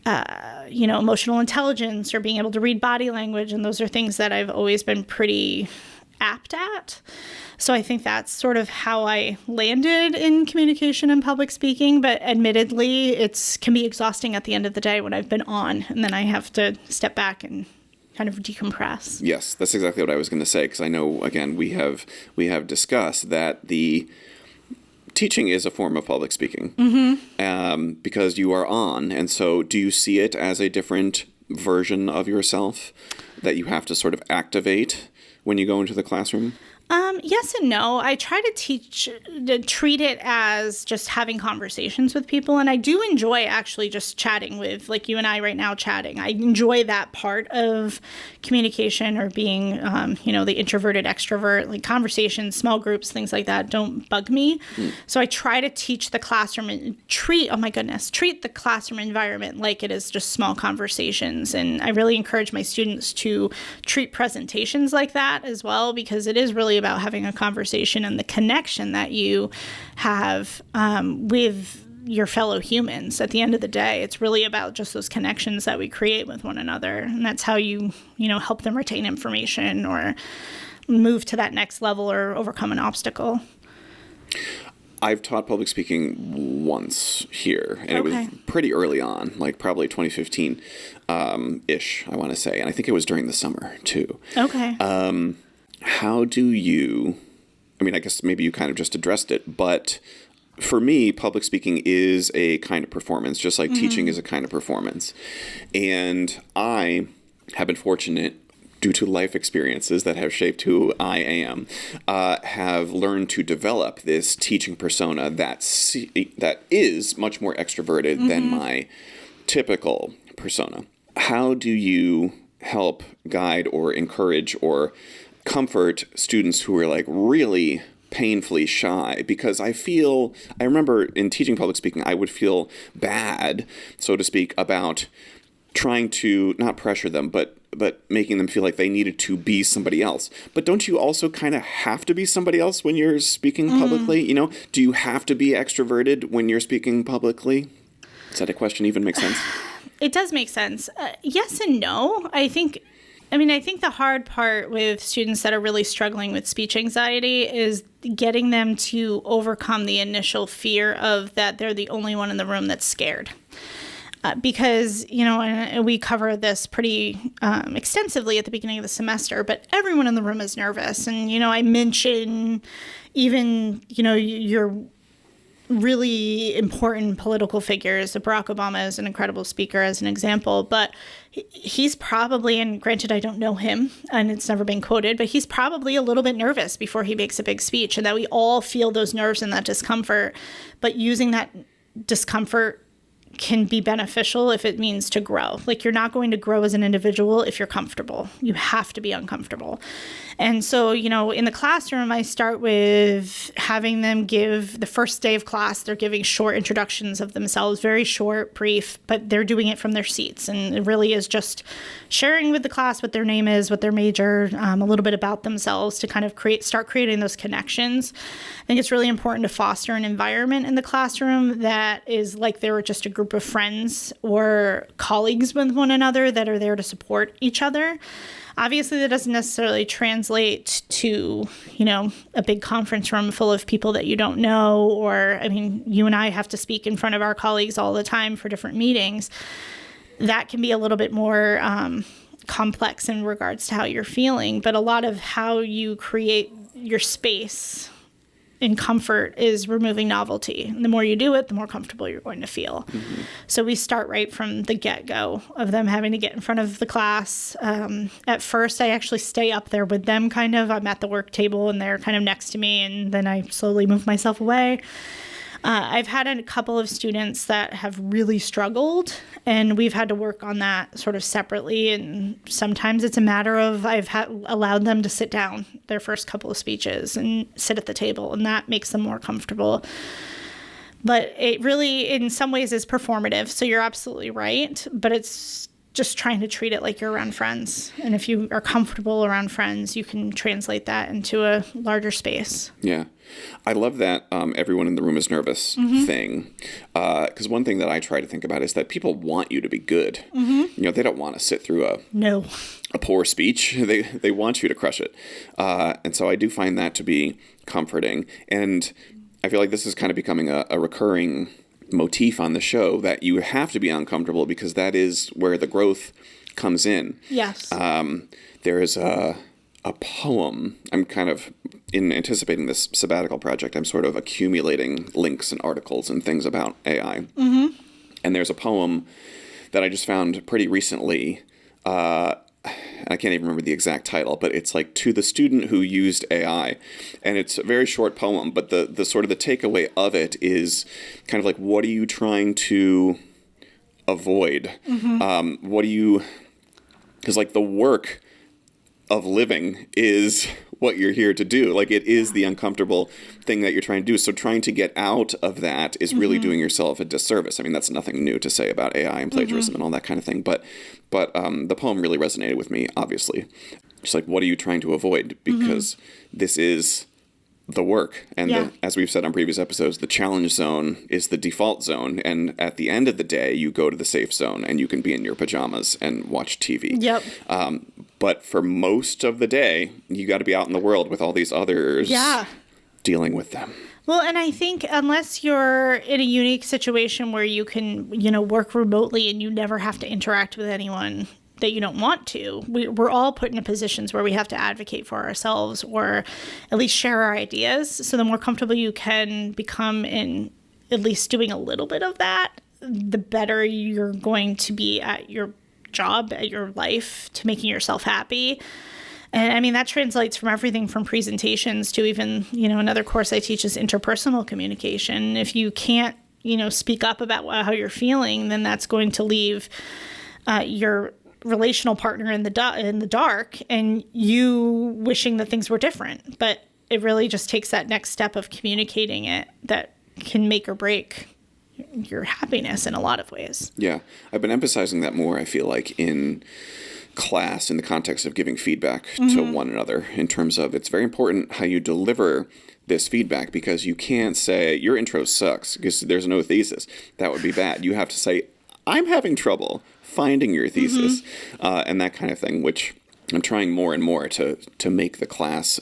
emotional intelligence or being able to read body language. And those are things that I've always been pretty apt at. So I think that's sort of how I landed in communication and public speaking. But admittedly, it can be exhausting at the end of the day when I've been on, and then I have to step back and kind of decompress. Yes, that's exactly what I was going to say, because I know, again, we have discussed that the teaching is a form of public speaking, because you are on. And so do you see it as a different version of yourself that you have to sort of activate when you go into the classroom? Yes and no. I try to treat it as just having conversations with people. And I do enjoy actually just chatting with, like you and I right now chatting. I enjoy that part of communication, or being, the introverted extrovert, like conversations, small groups, things like that don't bug me. So I try to teach the classroom and treat the classroom environment like it is just small conversations. And I really encourage my students to treat presentations like that as well, because it is really about having a conversation and the connection that you have with your fellow humans. At the end of the day, it's really about just those connections that we create with one another. And that's how you help them retain information or move to that next level or overcome an obstacle. I've taught public speaking once here, and it was pretty early on, like probably 2015-ish, I want to say. And I think it was during the summer, too. Okay. How do you, I guess maybe you kind of just addressed it, but for me, public speaking is a kind of performance, just like teaching is a kind of performance. And I have been fortunate, due to life experiences that have shaped who I am, have learned to develop this teaching persona that is much more extroverted than my typical persona. How do you help guide or encourage or comfort students who are like really painfully shy? Because I remember in teaching public speaking, I would feel bad, so to speak, about trying to not pressure them, but making them feel like they needed to be somebody else. But don't you also kind of have to be somebody else when you're speaking publicly? You know, do you have to be extroverted when you're speaking publicly? Does that a question even make sense? It does make sense. Yes and no. I think the hard part with students that are really struggling with speech anxiety is getting them to overcome the initial fear of that they're the only one in the room that's scared. Because, you know, and we cover this pretty extensively at the beginning of the semester, but everyone in the room is nervous. And, you know, I mention even, you know, your really important political figures. Barack Obama is an incredible speaker as an example, but he's probably, and granted I don't know him and it's never been quoted, but he's probably a little bit nervous before he makes a big speech, and that we all feel those nerves and that discomfort. But using that discomfort can be beneficial if it means to grow. Like, you're not going to grow as an individual if you're comfortable. You have to be uncomfortable. And so, you know, in the classroom, I start with having them give the first day of class, they're giving short introductions of themselves, very short, brief, but they're doing it from their seats. And it really is just sharing with the class what their name is, what their major, a little bit about themselves to kind of start creating those connections. I think it's really important to foster an environment in the classroom that is like they were just a group of friends or colleagues with one another that are there to support each other. Obviously, that doesn't necessarily translate to, you know, a big conference room full of people that you don't know. Or, I mean, you and I have to speak in front of our colleagues all the time for different meetings. That can be a little bit more complex in regards to how you're feeling. But a lot of how you create your space in comfort is removing novelty. And the more you do it, the more comfortable you're going to feel. Mm-hmm. So we start right from the get-go of them having to get in front of the class. At first, I actually stay up there with them, kind of. I'm at the work table and they're kind of next to me, and then I slowly move myself away. I've had a couple of students that have really struggled, and we've had to work on that sort of separately. And sometimes it's a matter of allowed them to sit down their first couple of speeches and sit at the table, and that makes them more comfortable. But it really, in some ways, is performative. So you're absolutely right, but it's just trying to treat it like you're around friends. And if you are comfortable around friends, you can translate that into a larger space. Yeah. I love that everyone in the room is nervous thing. Because one thing that I try to think about is that people want you to be good. You know, they don't want to sit through a poor speech. They want you to crush it. And so I do find that to be comforting. And I feel like this is kind of becoming a recurring motif on the show, that you have to be uncomfortable because that is where the growth comes in. Yes. There is a poem. I'm kind of, in anticipating this sabbatical project, I'm sort of accumulating links and articles and things about AI. Mm-hmm. And there's a poem that I just found pretty recently. I can't even remember the exact title, but it's like "To the Student Who Used AI." And it's a very short poem, but the sort of the takeaway of it is kind of like, what are you trying to avoid? Mm-hmm. Because like the work of living is what you're here to do. Like, it is the uncomfortable thing that you're trying to do. So trying to get out of that is really doing yourself a disservice. I mean, that's nothing new to say about AI and plagiarism and all that kind of thing. But the poem really resonated with me, obviously. Just like, what are you trying to avoid? Because this is the work. And as we've said on previous episodes, the challenge zone is the default zone. And at the end of the day, you go to the safe zone and you can be in your pajamas and watch TV. Yep. But for most of the day, you got to be out in the world with all these others dealing with them. Well, and I think unless you're in a unique situation where you can, work remotely and you never have to interact with anyone that you don't want to, we're all put in positions where we have to advocate for ourselves or at least share our ideas. So the more comfortable you can become in at least doing a little bit of that, the better you're going to be at your job, at your life, to making yourself happy. And I mean, that translates from everything from presentations to even, another course I teach is interpersonal communication. If you can't, speak up about how you're feeling, then that's going to leave your relational partner in the dark and you wishing that things were different. But it really just takes that next step of communicating it that can make or break your happiness in a lot of ways. Yeah. I've been emphasizing that more, I feel like, in class in the context of giving feedback to one another, in terms of it's very important how you deliver this feedback, because you can't say your intro sucks because there's no thesis. That would be bad. You have to say, I'm having trouble finding your thesis, and that kind of thing, which I'm trying more and more to make the class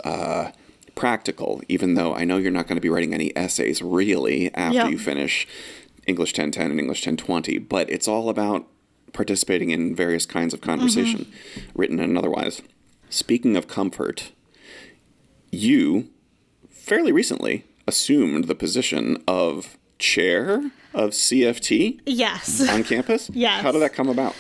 practical, even though I know you're not going to be writing any essays really after you finish English 1010 and English 1020, but it's all about participating in various kinds of conversation, written and otherwise. Speaking of comfort, you fairly recently assumed the position of chair of CFT on campus. Yes. How did that come about?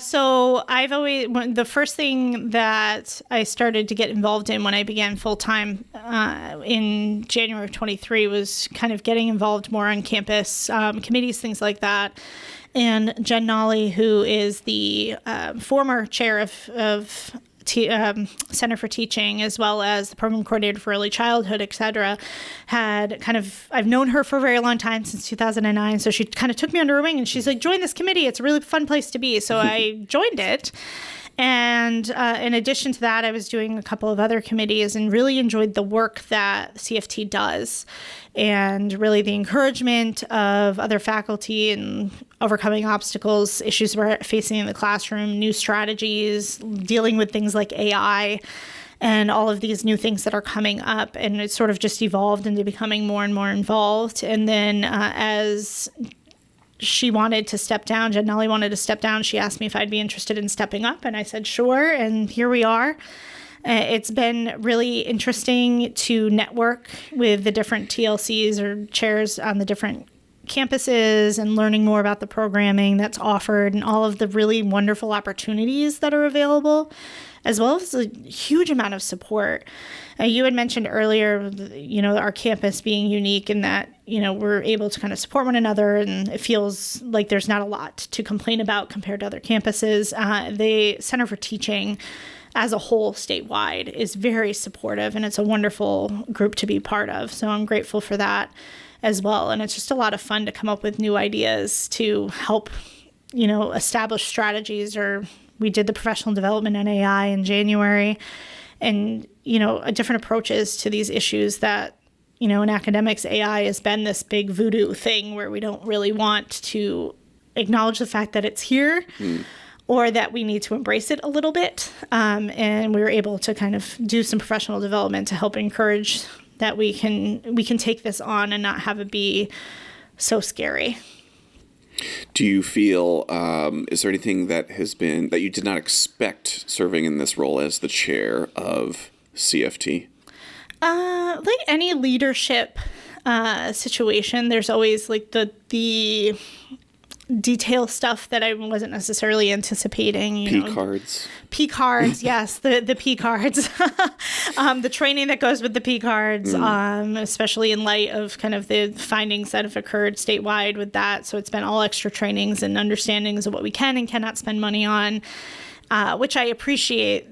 So the first thing that I started to get involved in when I began full-time in January of 23 was kind of getting involved more on campus, committees, things like that. And Jen Nolly, who is the former chair of Center for Teaching, as well as the program coordinator for early childhood, et cetera, I've known her for a very long time, since 2009. So she kind of took me under her wing and she's like, join this committee. It's a really fun place to be. So I joined it. And in addition to that, I was doing a couple of other committees and really enjoyed the work that CFT does, and really the encouragement of other faculty and overcoming obstacles, issues we're facing in the classroom, new strategies, dealing with things like AI, and all of these new things that are coming up. And it sort of just evolved into becoming more and more involved. And then as she wanted to step down, Jen Nolly wanted to step down, she asked me if I'd be interested in stepping up, and I said sure, and here we are. It's been really interesting to network with the different TLCs or chairs on the different campuses and learning more about the programming that's offered and all of the really wonderful opportunities that are available, as well as a huge amount of support. You had mentioned earlier, our campus being unique in that, we're able to kind of support one another, and it feels like there's not a lot to complain about compared to other campuses. The Center for Teaching as a whole statewide is very supportive, and it's a wonderful group to be part of. So I'm grateful for that as well. And it's just a lot of fun to come up with new ideas to help, establish strategies. Or we did the professional development on AI in January, and, different approaches to these issues that, in academics, AI has been this big voodoo thing where we don't really want to acknowledge the fact that it's here. Or that we need to embrace it a little bit. And we were able to kind of do some professional development to help encourage that we can take this on and not have it be so scary. Do you feel, is there anything that you did not expect serving in this role as the chair of CFT? Like any leadership situation, there's always like the detail stuff that I wasn't necessarily anticipating. P cards, yes, the P cards, the training that goes with the P cards, especially in light of kind of the findings that have occurred statewide with that. So it's been all extra trainings and understandings of what we can and cannot spend money on, which I appreciate.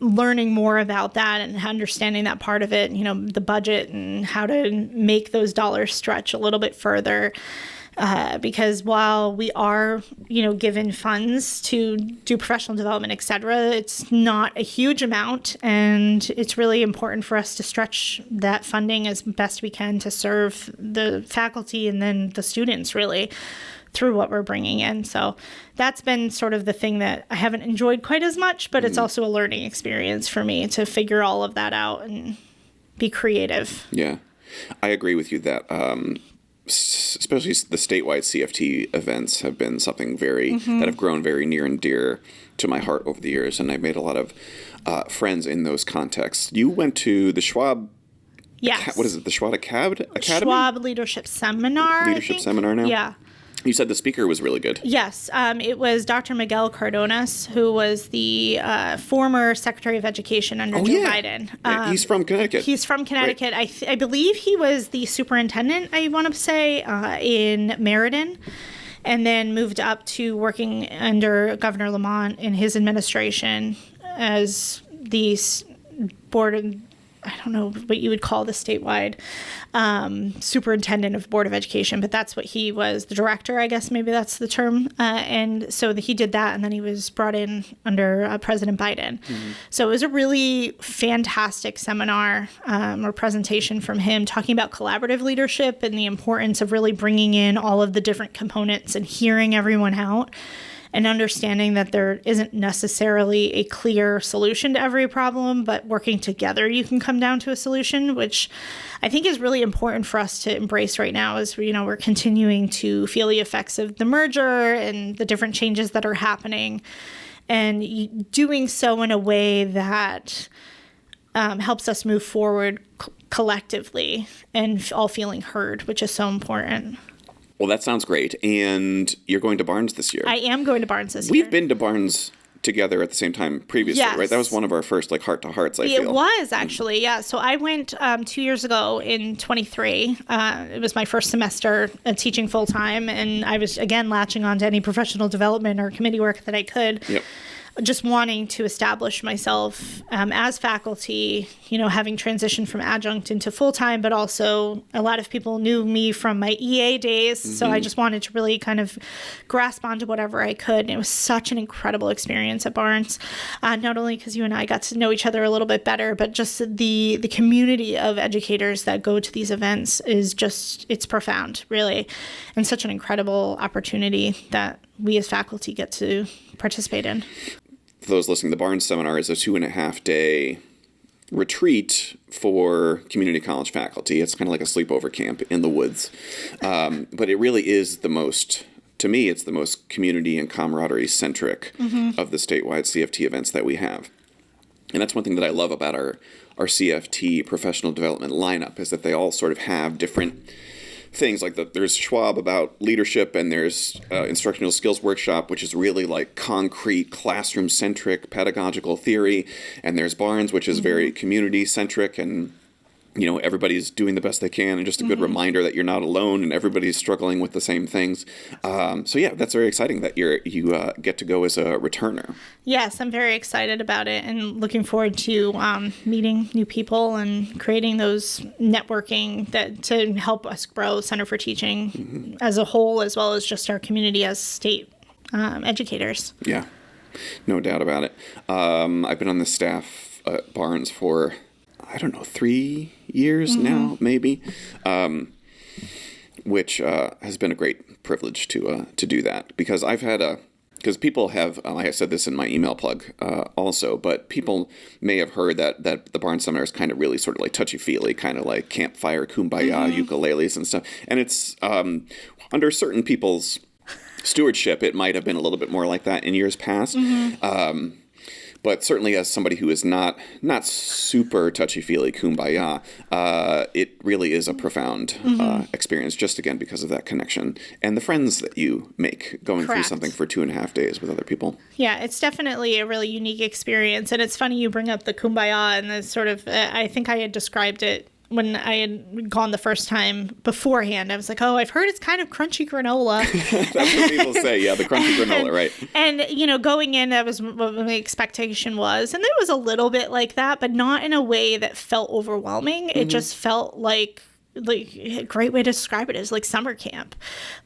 Learning more about that and understanding that part of it, the budget and how to make those dollars stretch a little bit further. Because while we are, given funds to do professional development, et cetera, it's not a huge amount. And it's really important for us to stretch that funding as best we can to serve the faculty and then the students really through what we're bringing in. So that's been sort of the thing that I haven't enjoyed quite as much, but it's also a learning experience for me to figure all of that out and be creative. Yeah, I agree with you that especially the statewide CFT events have been something that have grown very near and dear to my heart over the years, and I've made a lot of friends in those contexts. You went to the Schwab. Yes. What is it? The Schwab Academy? Schwab Leadership Seminar. Leadership Seminar now? Yeah. You said the speaker was really good. Yes. It was Dr. Miguel Cardonas, who was the former Secretary of Education under Joe Biden. He's from Connecticut. He's from Connecticut. Right. I believe he was the superintendent, I want to say, in Meriden, and then moved up to working under Governor Lamont in his administration as the board I don't know what you would call the statewide superintendent of Board of Education, but that's what he was, the director, I guess maybe that's the term. And so he did that, and then he was brought in under President Biden. So it was a really fantastic seminar or presentation from him talking about collaborative leadership and the importance of really bringing in all of the different components and hearing everyone out, and understanding that there isn't necessarily a clear solution to every problem, but working together you can come down to a solution, which I think is really important for us to embrace right now as we're continuing to feel the effects of the merger and the different changes that are happening, and doing so in a way that helps us move forward collectively and all feeling heard, which is so important. Well, that sounds great. And you're going to Barnes this year. I am going to Barnes this year. We've been to Barnes together at the same time previously, yes. right? That was one of our first heart-to-hearts, I feel. It was, actually, yeah. So I went 2 years ago in 23. It was my first semester teaching full-time, and I was, again, latching on to any professional development or committee work that I could. Yep. Just wanting to establish myself as faculty, having transitioned from adjunct into full-time, but also a lot of people knew me from my EA days. So I just wanted to really kind of grasp onto whatever I could. And it was such an incredible experience at Barnes, not only because you and I got to know each other a little bit better, but just the community of educators that go to these events is just, it's profound, really. And such an incredible opportunity that we as faculty get to participate in. For those listening, the Barnes Seminar is a 2.5-day retreat for community college faculty. It's kind of like a sleepover camp in the woods. But it really is to me, it's the most community and camaraderie centric of the statewide CFT events that we have. And that's one thing that I love about our CFT professional development lineup, is that they all sort of have different things. Like there's Schwab about leadership, and there's Instructional Skills Workshop, which is really like concrete classroom-centric pedagogical theory, and there's Barnes, which is very community-centric, and everybody's doing the best they can, and just a good reminder that you're not alone and everybody's struggling with the same things. So yeah, that's very exciting that you get to go as a returner. Yes, I'm very excited about it and looking forward to meeting new people and creating those networking that to help us grow Center for Teaching as a whole, as well as just our community as state educators. Yeah, no doubt about it. I've been on the staff at Barnes for, 3 years now, maybe, which has been a great privilege to do that, because because people have, I said this in my email plug also, but people may have heard that the Barnes Seminar is kind of really sort of like touchy-feely, kind of like campfire, kumbaya, ukuleles and stuff. And it's under certain people's stewardship, it might have been a little bit more like that in years past. But certainly as somebody who is not super touchy-feely kumbaya, it really is a profound experience, just again because of that connection and the friends that you make going through something for 2.5 days with other people. Yeah, it's definitely a really unique experience. And it's funny you bring up the kumbaya, and the sort of, I think I had described it when I had gone the first time beforehand. I was like, I've heard it's kind of crunchy granola. That's what people say. Yeah, the crunchy granola, right. And, going in, that was what my expectation was. And there was a little bit like that, but not in a way that felt overwhelming. It just felt like a great way to describe it is like summer camp,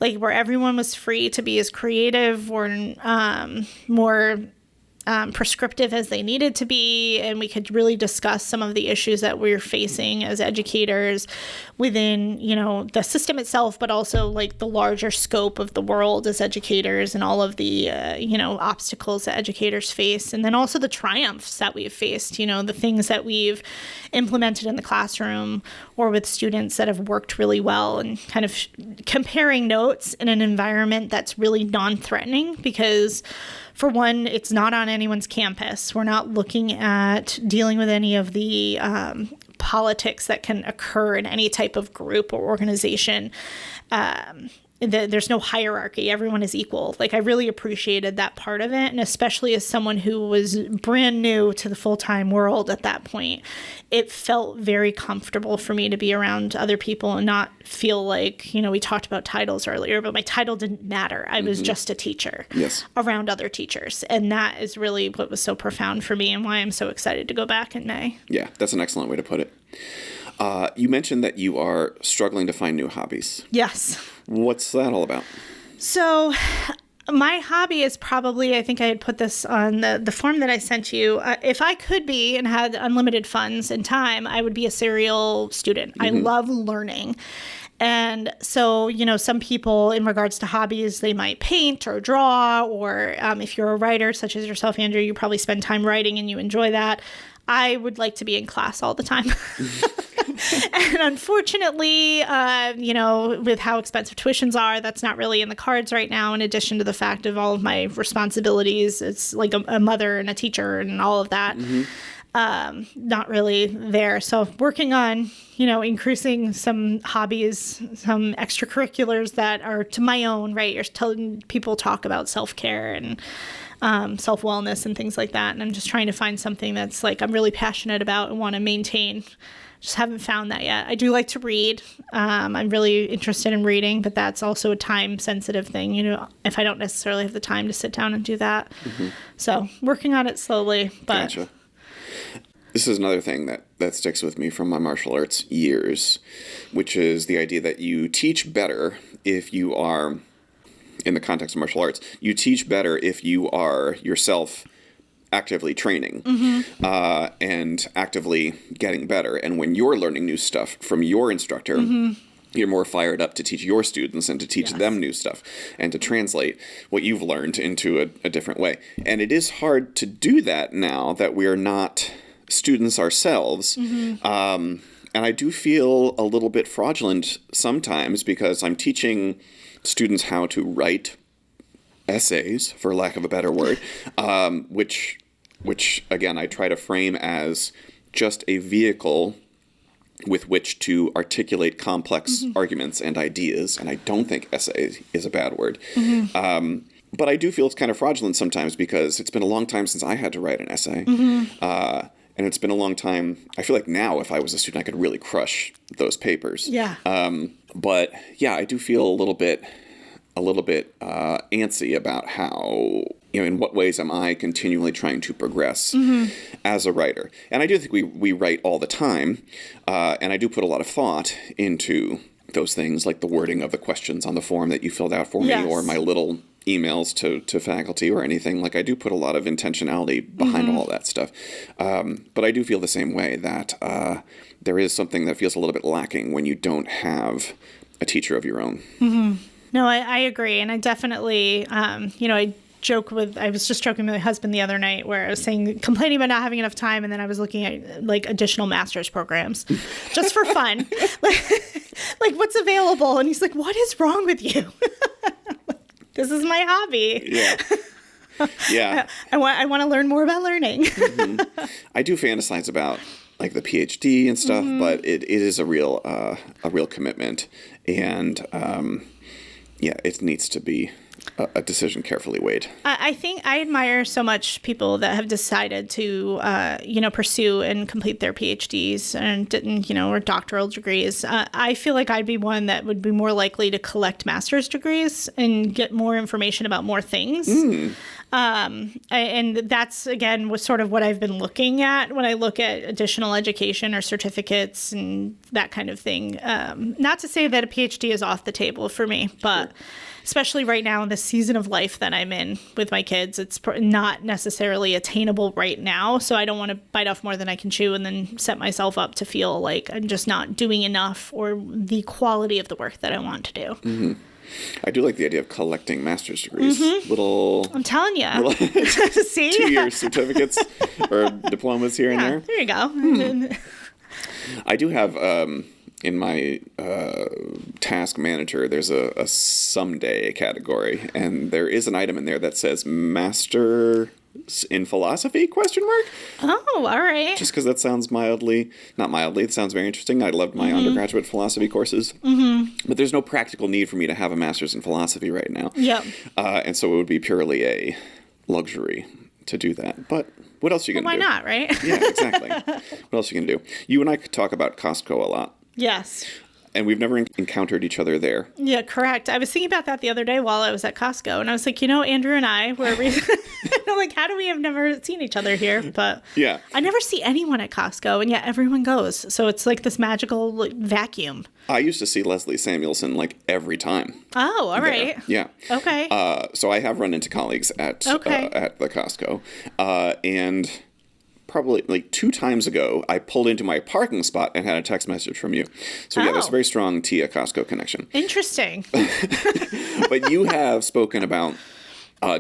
like where everyone was free to be as creative or more prescriptive as they needed to be, and we could really discuss some of the issues that we're facing as educators within, the system itself, but also like the larger scope of the world as educators and all of the, obstacles that educators face, and then also the triumphs that we've faced, the things that we've implemented in the classroom or with students that have worked really well, and kind of comparing notes in an environment that's really non-threatening, because for one, it's not on anyone's campus. We're not looking at dealing with any of the politics that can occur in any type of group or organization. there's no hierarchy. Everyone is equal. Like, I really appreciated that part of it. And especially as someone who was brand new to the full-time world at that point, it felt very comfortable for me to be around other people and not feel like, we talked about titles earlier, but my title didn't matter. I was just a teacher around other teachers. And that is really what was so profound for me and why I'm so excited to go back in May. Yeah, that's an excellent way to put it. You mentioned that you are struggling to find new hobbies. Yes. What's that all about? So my hobby is probably, I think I had put this on the form that I sent you. If I could be and had unlimited funds and time, I would be a serial student. I love learning. And so, some people in regards to hobbies, they might paint or draw, or if you're a writer such as yourself, Andrew, you probably spend time writing and you enjoy that. I would like to be in class all the time. And unfortunately, with how expensive tuitions are, that's not really in the cards right now, in addition to the fact of all of my responsibilities. It's like a mother and a teacher and all of that. Not really there. So working on, increasing some hobbies, some extracurriculars that are to my own, right? You're telling people talk about self-care and self-wellness and things like that. And I'm just trying to find something that's like I'm really passionate about and want to maintain. Just haven't found that yet. I do like to read. I'm really interested in reading, but that's also a time-sensitive thing. If I don't necessarily have the time to sit down and do that. So working on it slowly. But Gotcha. This is another thing that sticks with me from my martial arts years, which is the idea that you teach better if you are, in the context of martial arts, you teach better if you are yourself actively training and actively getting better. And when you're learning new stuff from your instructor, you're more fired up to teach your students and to teach them new stuff and to translate what you've learned into a different way. And it is hard to do that now that we are not students ourselves. And I do feel a little bit fraudulent sometimes because I'm teaching students how to write essays, for lack of a better word, which again, I try to frame as just a vehicle with which to articulate complex arguments and ideas. And I don't think essay is a bad word. But I do feel it's kind of fraudulent sometimes because it's been a long time since I had to write an essay. And it's been a long time. I feel like now, if I was a student, I could really crush those papers. Yeah. But yeah, I do feel a little bit antsy about how, in what ways am I continually trying to progress as a writer? And I do think we write all the time, and I do put a lot of thought into those things, like the wording of the questions on the form that you filled out for me, or my little emails to faculty or anything. Like, I do put a lot of intentionality behind all that stuff. But I do feel the same way that there is something that feels a little bit lacking when you don't have a teacher of your own. No, I agree. And I definitely, I was just joking with my husband the other night where I was complaining about not having enough time. And then I was looking at like additional master's programs just for fun, like what's available. And he's like, what is wrong with you? This is my hobby. Yeah. Yeah. I want to learn more about learning. I do fantasize about like the PhD and stuff, but it is a real commitment. And, it needs to be a decision carefully weighed. I think I admire so much people that have decided to, pursue and complete their PhDs and didn't, or doctoral degrees. I feel like I'd be one that would be more likely to collect master's degrees and get more information about more things. And that's, again, was sort of what I've been looking at when I look at additional education or certificates and that kind of thing. Not to say that a PhD is off the table for me, but especially right now in the season of life that I'm in with my kids, it's not necessarily attainable right now. So I don't want to bite off more than I can chew and then set myself up to feel like I'm just not doing enough or the quality of the work that I want to do. I do like the idea of collecting master's degrees. I'm telling you. See? 2-year certificates or diplomas here and there. There you go. I do have, in my task manager, there's a someday category, and there is an item in there that says master in philosophy, question mark? Oh, all right. Just because that sounds not mildly, it sounds very interesting. I loved my undergraduate philosophy courses. But there's no practical need for me to have a master's in philosophy right now. Yep. And so it would be purely a luxury to do that. But what else are you going to do? Why not, right? Yeah, exactly. What else are you going to do? You and I could talk about Costco a lot. Yes. And we've never encountered each other there. Yeah, correct. I was thinking about that the other day while I was at Costco, and I was like, Andrew and I were like, how do we have never seen each other here? But Yeah. I never see anyone at Costco, and yet everyone goes. So it's like this magical vacuum. I used to see Leslie Samuelson like every time. Oh, all right. Yeah. Okay. So I have run into colleagues at the Costco, and probably like 2 times ago, I pulled into my parking spot and had a text message from you. So yeah, there's a very strong Tia Costco connection. Interesting. But you have spoken about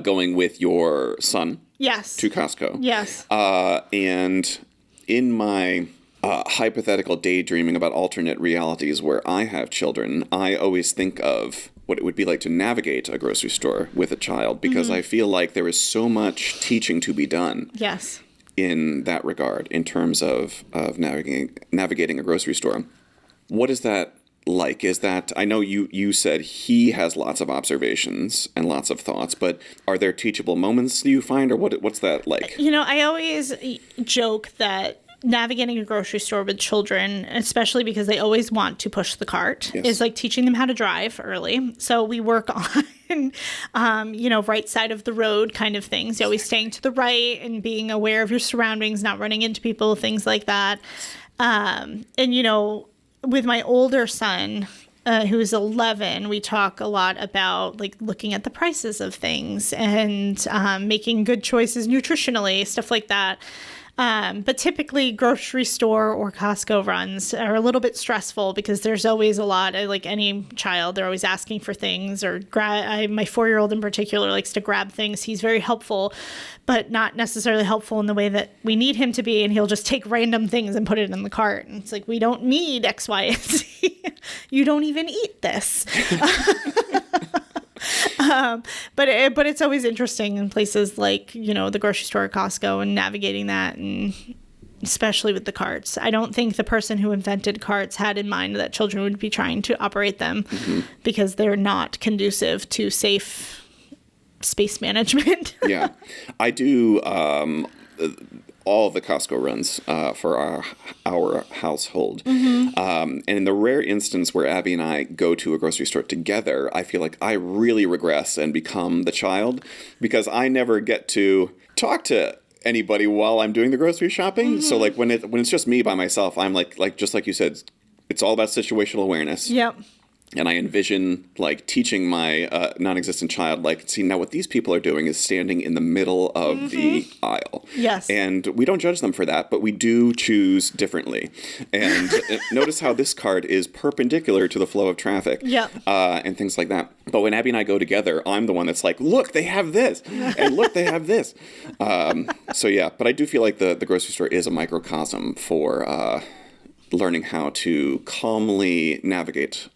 going with your son Yes. to Costco. Yes. And in my hypothetical daydreaming about alternate realities where I have children, I always think of what it would be like to navigate a grocery store with a child, because I feel like there is so much teaching to be done. Yes. In that regard, in terms of navigating a grocery store. What is that like? Is that, I know you said he has lots of observations and lots of thoughts, but are there teachable moments you find, or what's that like? I always joke that navigating a grocery store with children, especially because they always want to push the cart, is like teaching them how to drive early. So we work on, right side of the road kind of things. Always staying to the right and being aware of your surroundings, not running into people, things like that. With my older son, who's 11, we talk a lot about like looking at the prices of things and making good choices nutritionally, stuff like that. But typically grocery store or Costco runs are a little bit stressful because there's always a lot, like any child, they're always asking for things, or my 4-year-old in particular likes to grab things. He's very helpful, but not necessarily helpful in the way that we need him to be. And he'll just take random things and put it in the cart. And it's like, we don't need X, Y, and Z. You don't even eat this. But it's always interesting in places like, the grocery store or Costco and navigating that, and especially with the carts. I don't think the person who invented carts had in mind that children would be trying to operate them because they're not conducive to safe space management. Yeah. I do all the Costco runs for our household. And in the rare instance where Abby and I go to a grocery store together, I feel like I really regress and become the child, because I never get to talk to anybody while I'm doing the grocery shopping. So like when it's just me by myself, I'm like just like you said, it's all about situational awareness. Yep. And I envision like teaching my non-existent child, like, see, now what these people are doing is standing in the middle of the aisle. Yes. And we don't judge them for that, but we do choose differently. And notice how this cart is perpendicular to the flow of traffic. Yep. And things like that. But when Abby and I go together, I'm the one that's like, look, they have this. And look, they have this. So yeah, but I do feel like the grocery store is a microcosm for learning how to calmly navigate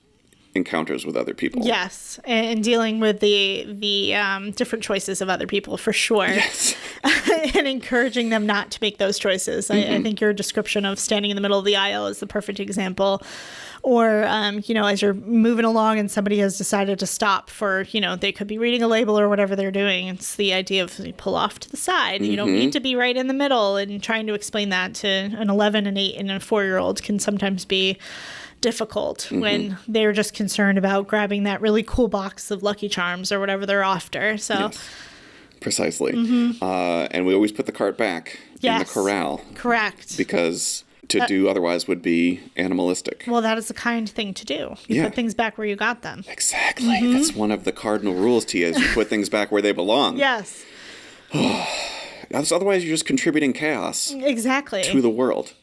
encounters with other people. Yes, and dealing with the different choices of other people, for sure. Yes. And encouraging them not to make those choices. I think your description of standing in the middle of the aisle is the perfect example. Or, as you're moving along and somebody has decided to stop for, they could be reading a label or whatever they're doing. It's the idea of you pull off to the side. You don't need to be right in the middle. And trying to explain that to an 11, an 8, and a 4-year-old can sometimes be difficult when they're just concerned about grabbing that really cool box of Lucky Charms or whatever they're after. So, yes. Precisely. And we always put the cart back in the corral. Correct. Because to do otherwise would be animalistic. Well, that is the kind thing to do. You put things back where you got them. Exactly. That's one of the cardinal rules, Tia, is you put things back where they belong. Yes. Otherwise, you're just contributing chaos. Exactly. To the world.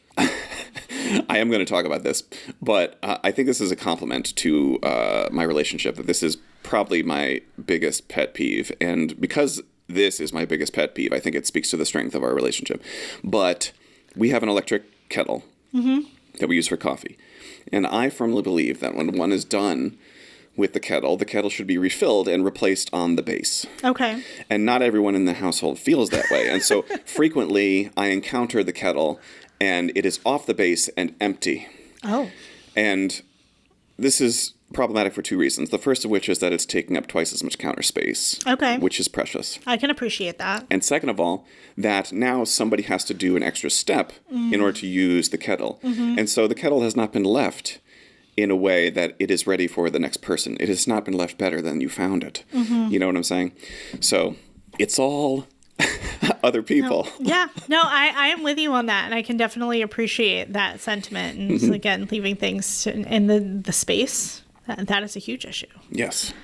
I am going to talk about this, but I think this is a compliment to my relationship. That this is probably my biggest pet peeve. And because this is my biggest pet peeve, I think it speaks to the strength of our relationship. But we have an electric kettle that we use for coffee. And I firmly believe that when one is done with the kettle should be refilled and replaced on the base. Okay. And not everyone in the household feels that way. And so frequently I encounter the kettle and it is off the base and empty. Oh. And this is problematic for two reasons. The first of which is that it's taking up twice as much counter space. Okay. Which is precious. I can appreciate that. And second of all, that now somebody has to do an extra step in order to use the kettle. And so the kettle has not been left in a way that it is ready for the next person. It has not been left better than you found it. You know what I'm saying? So it's all other people. No. Yeah. No, I am with you on that. And I can definitely appreciate that sentiment. And again, leaving things in the space, that is a huge issue. Yes,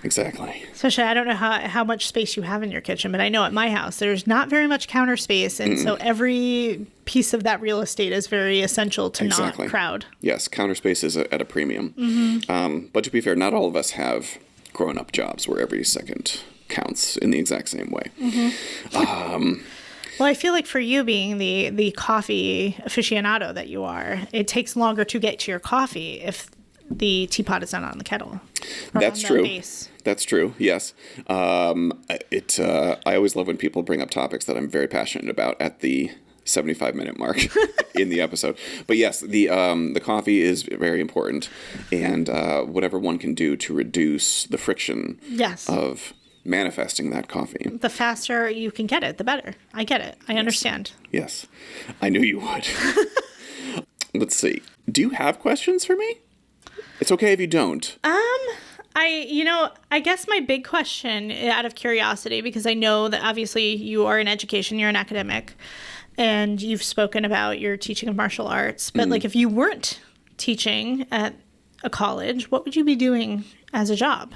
exactly. Especially, I don't know how much space you have in your kitchen, but I know at my house, there's not very much counter space. And so every piece of that real estate is very essential to not crowd. Yes, counter space is at a premium. But to be fair, not all of us have grown-up jobs where every second counts in the exact same way. Well, I feel like for you being the coffee aficionado that you are, it takes longer to get to your coffee if the teapot is not on the kettle. That's true. That's true. Yes. I always love when people bring up topics that I'm very passionate about at the 75-minute mark in the episode. But yes, the coffee is very important, and whatever one can do to reduce the friction of manifesting that coffee. The faster you can get it, the better. I get it. I understand. Yes. I knew you would. Let's see. Do you have questions for me? It's okay if you don't. I guess my big question, out of curiosity, because I know that obviously you are in education, you're an academic, and you've spoken about your teaching of martial arts, but like if you weren't teaching at a college, what would you be doing as a job?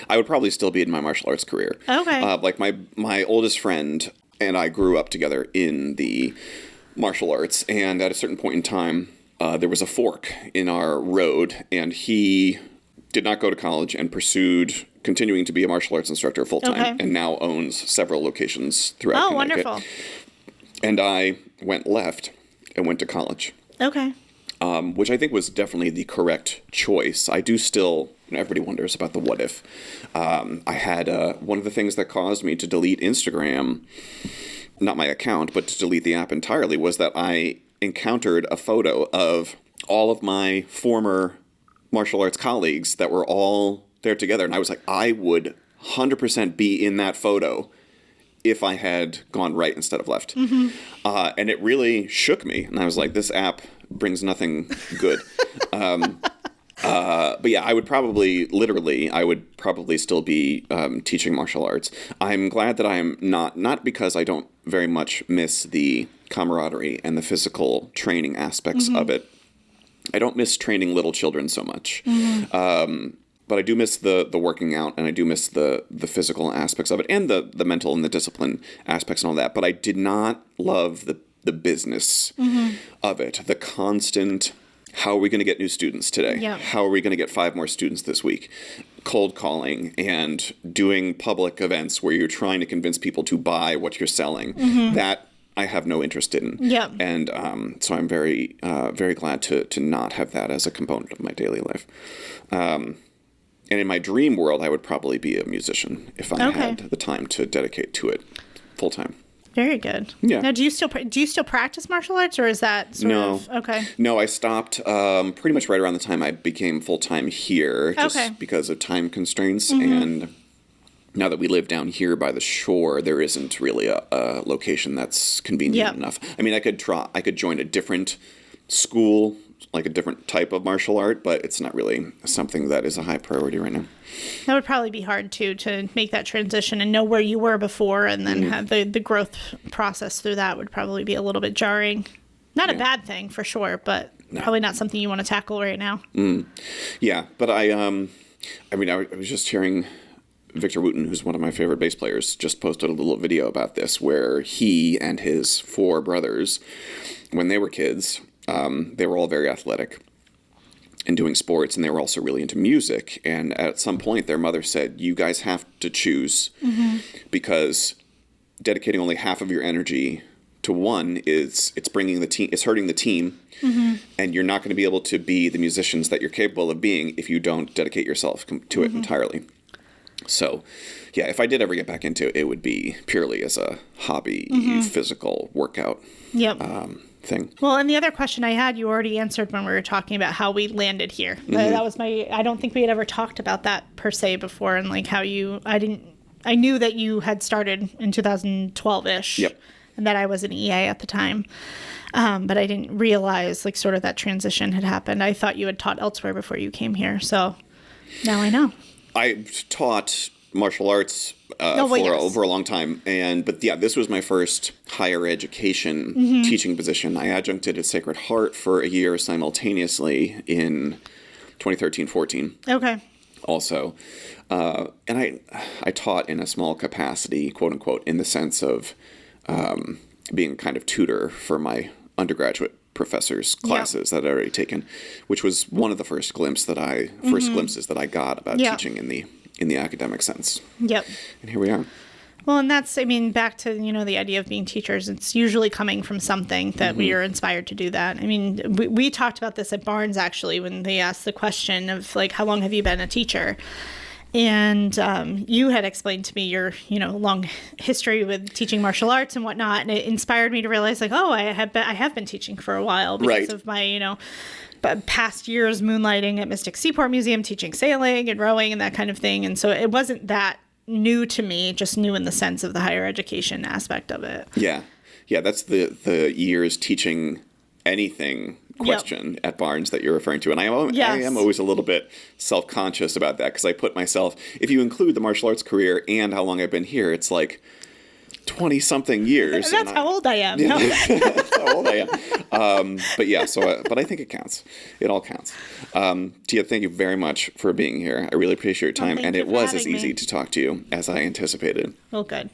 I would probably still be in my martial arts career. Okay. Like my oldest friend and I grew up together in the martial arts, and at a certain point in time, there was a fork in our road, and he did not go to college and pursued continuing to be a martial arts instructor full-time, and now owns several locations throughout Connecticut. Wonderful. And I went left and went to college. Okay. Which I think was definitely the correct choice. I do still, everybody wonders about the what if. I had one of the things that caused me to delete Instagram, not my account, but to delete the app entirely, was that I encountered a photo of all of my former martial arts colleagues that were all there together. And I was like, I would 100% be in that photo if I had gone right instead of left. And it really shook me. And I was like, this app brings nothing good. But yeah, I would probably still be teaching martial arts. I'm glad that I'm not because I don't very much miss the camaraderie and the physical training aspects of it. I don't miss training little children so much. But I do miss the working out, and I do miss the physical aspects of it, and the mental and the discipline aspects and all that. But I did not love the business of it. The constant, how are we going to get new students today? Yeah. How are we going to get 5 more students this week? Cold calling and doing public events where you're trying to convince people to buy what you're selling. That I have no interest in. Yeah. And so I'm very, very glad to not have that as a component of my daily life. And in my dream world, I would probably be a musician if I had the time to dedicate to it full time. Very good. Yeah. Now, do you still practice martial arts, or is that sort of okay? No, I stopped pretty much right around the time I became full time here, just because of time constraints. And now that we live down here by the shore, there isn't really a location that's convenient enough. I mean, I could join a different school, like a different type of martial art, but it's not really something that is a high priority right now. That would probably be hard, too, to make that transition and know where you were before and then have the growth process through that would probably be a little bit jarring. Not a bad thing, for sure, but probably not something you want to tackle right now. Yeah, but I was just hearing Victor Wooten, who's one of my favorite bass players, just posted a little video about this where he and his 4 brothers, when they were kids, they were all very athletic and doing sports, and they were also really into music. And at some point, their mother said, you guys have to choose because dedicating only half of your energy to one is it's bringing the team, it's hurting the team, and you're not going to be able to be the musicians that you're capable of being if you don't dedicate yourself to it entirely. So, yeah, if I did ever get back into it, it would be purely as a hobby, physical workout thing. Well, and the other question I had, you already answered when we were talking about how we landed here. That was I don't think we had ever talked about that per se before, and like how I knew that you had started in 2012-ish. Yep. And that I was an EA at the time. But I didn't realize like sort of that transition had happened. I thought you had taught elsewhere before you came here. So now I know. I taught martial arts over a long time. But this was my first higher education teaching position. I adjuncted at Sacred Heart for a year simultaneously in 2013-14. Okay. Also. And I taught in a small capacity, quote unquote, in the sense of being a kind of tutor for my undergraduate professors' classes that I'd already taken, which was one of the first glimpses that I got about teaching in the academic sense. Yep. And here we are. Well, and that's, I mean, back to, the idea of being teachers, it's usually coming from something that we are inspired to do that. I mean, we talked about this at Barnes, actually, when they asked the question of, like, how long have you been a teacher? And you had explained to me your, long history with teaching martial arts and whatnot, and it inspired me to realize, like, I have been teaching for a while because of my, past years moonlighting at Mystic Seaport Museum, teaching sailing and rowing and that kind of thing. And so it wasn't that new to me, just new in the sense of the higher education aspect of it. Yeah, that's the years teaching anything question at Barnes that you're referring to. And I am always a little bit self-conscious about that because I put myself, if you include the martial arts career and how long I've been here, it's like 20-something years. That's how old I am. Yeah, that's how old I am. But I think it counts. It all counts. Tia, thank you very much for being here. I really appreciate your time. And it was as easy to talk to you as I anticipated. Well, good.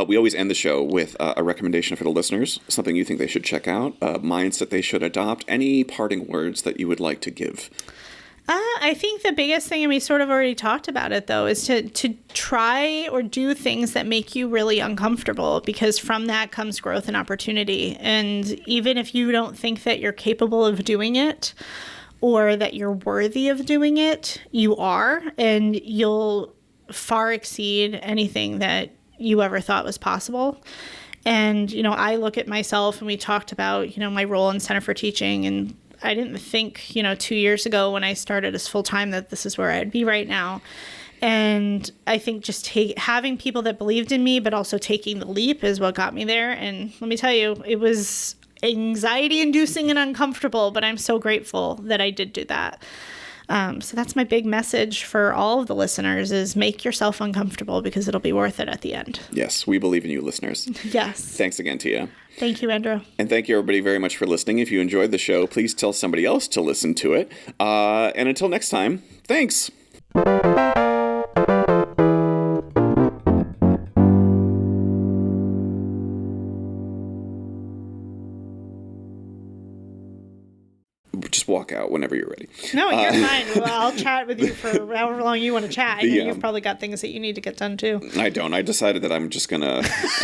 We always end the show with a recommendation for the listeners, something you think they should check out, mindset they should adopt, any parting words that you would like to give. I think the biggest thing, and we sort of already talked about it, though, is to try or do things that make you really uncomfortable, because from that comes growth and opportunity. And even if you don't think that you're capable of doing it or that you're worthy of doing it, you are, and you'll far exceed anything that you ever thought was possible. And, I look at myself, and we talked about, my role in Center for Teaching, and I didn't think, 2 years ago when I started as full-time that this is where I'd be right now. And I think just having people that believed in me, but also taking the leap is what got me there. And let me tell you, it was anxiety-inducing and uncomfortable, but I'm so grateful that I did do that. So that's my big message for all of the listeners is make yourself uncomfortable because it'll be worth it at the end. Yes, we believe in you, listeners. Yes. Thanks again, Tia. Thank you, Andrew. And thank you, everybody, very much for listening. If you enjoyed the show, please tell somebody else to listen to it. And until next time, thanks. Just walk out whenever you're ready. No, you're fine. Well, I'll chat with you for however long you want to chat. I know you've probably got things that you need to get done, too. I don't. I decided that I'm just going to,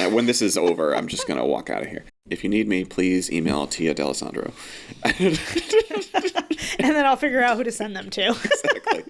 when this is over, I'm just going to walk out of here. If you need me, please email Tia D'Alessandro. And then I'll figure out who to send them to. Exactly.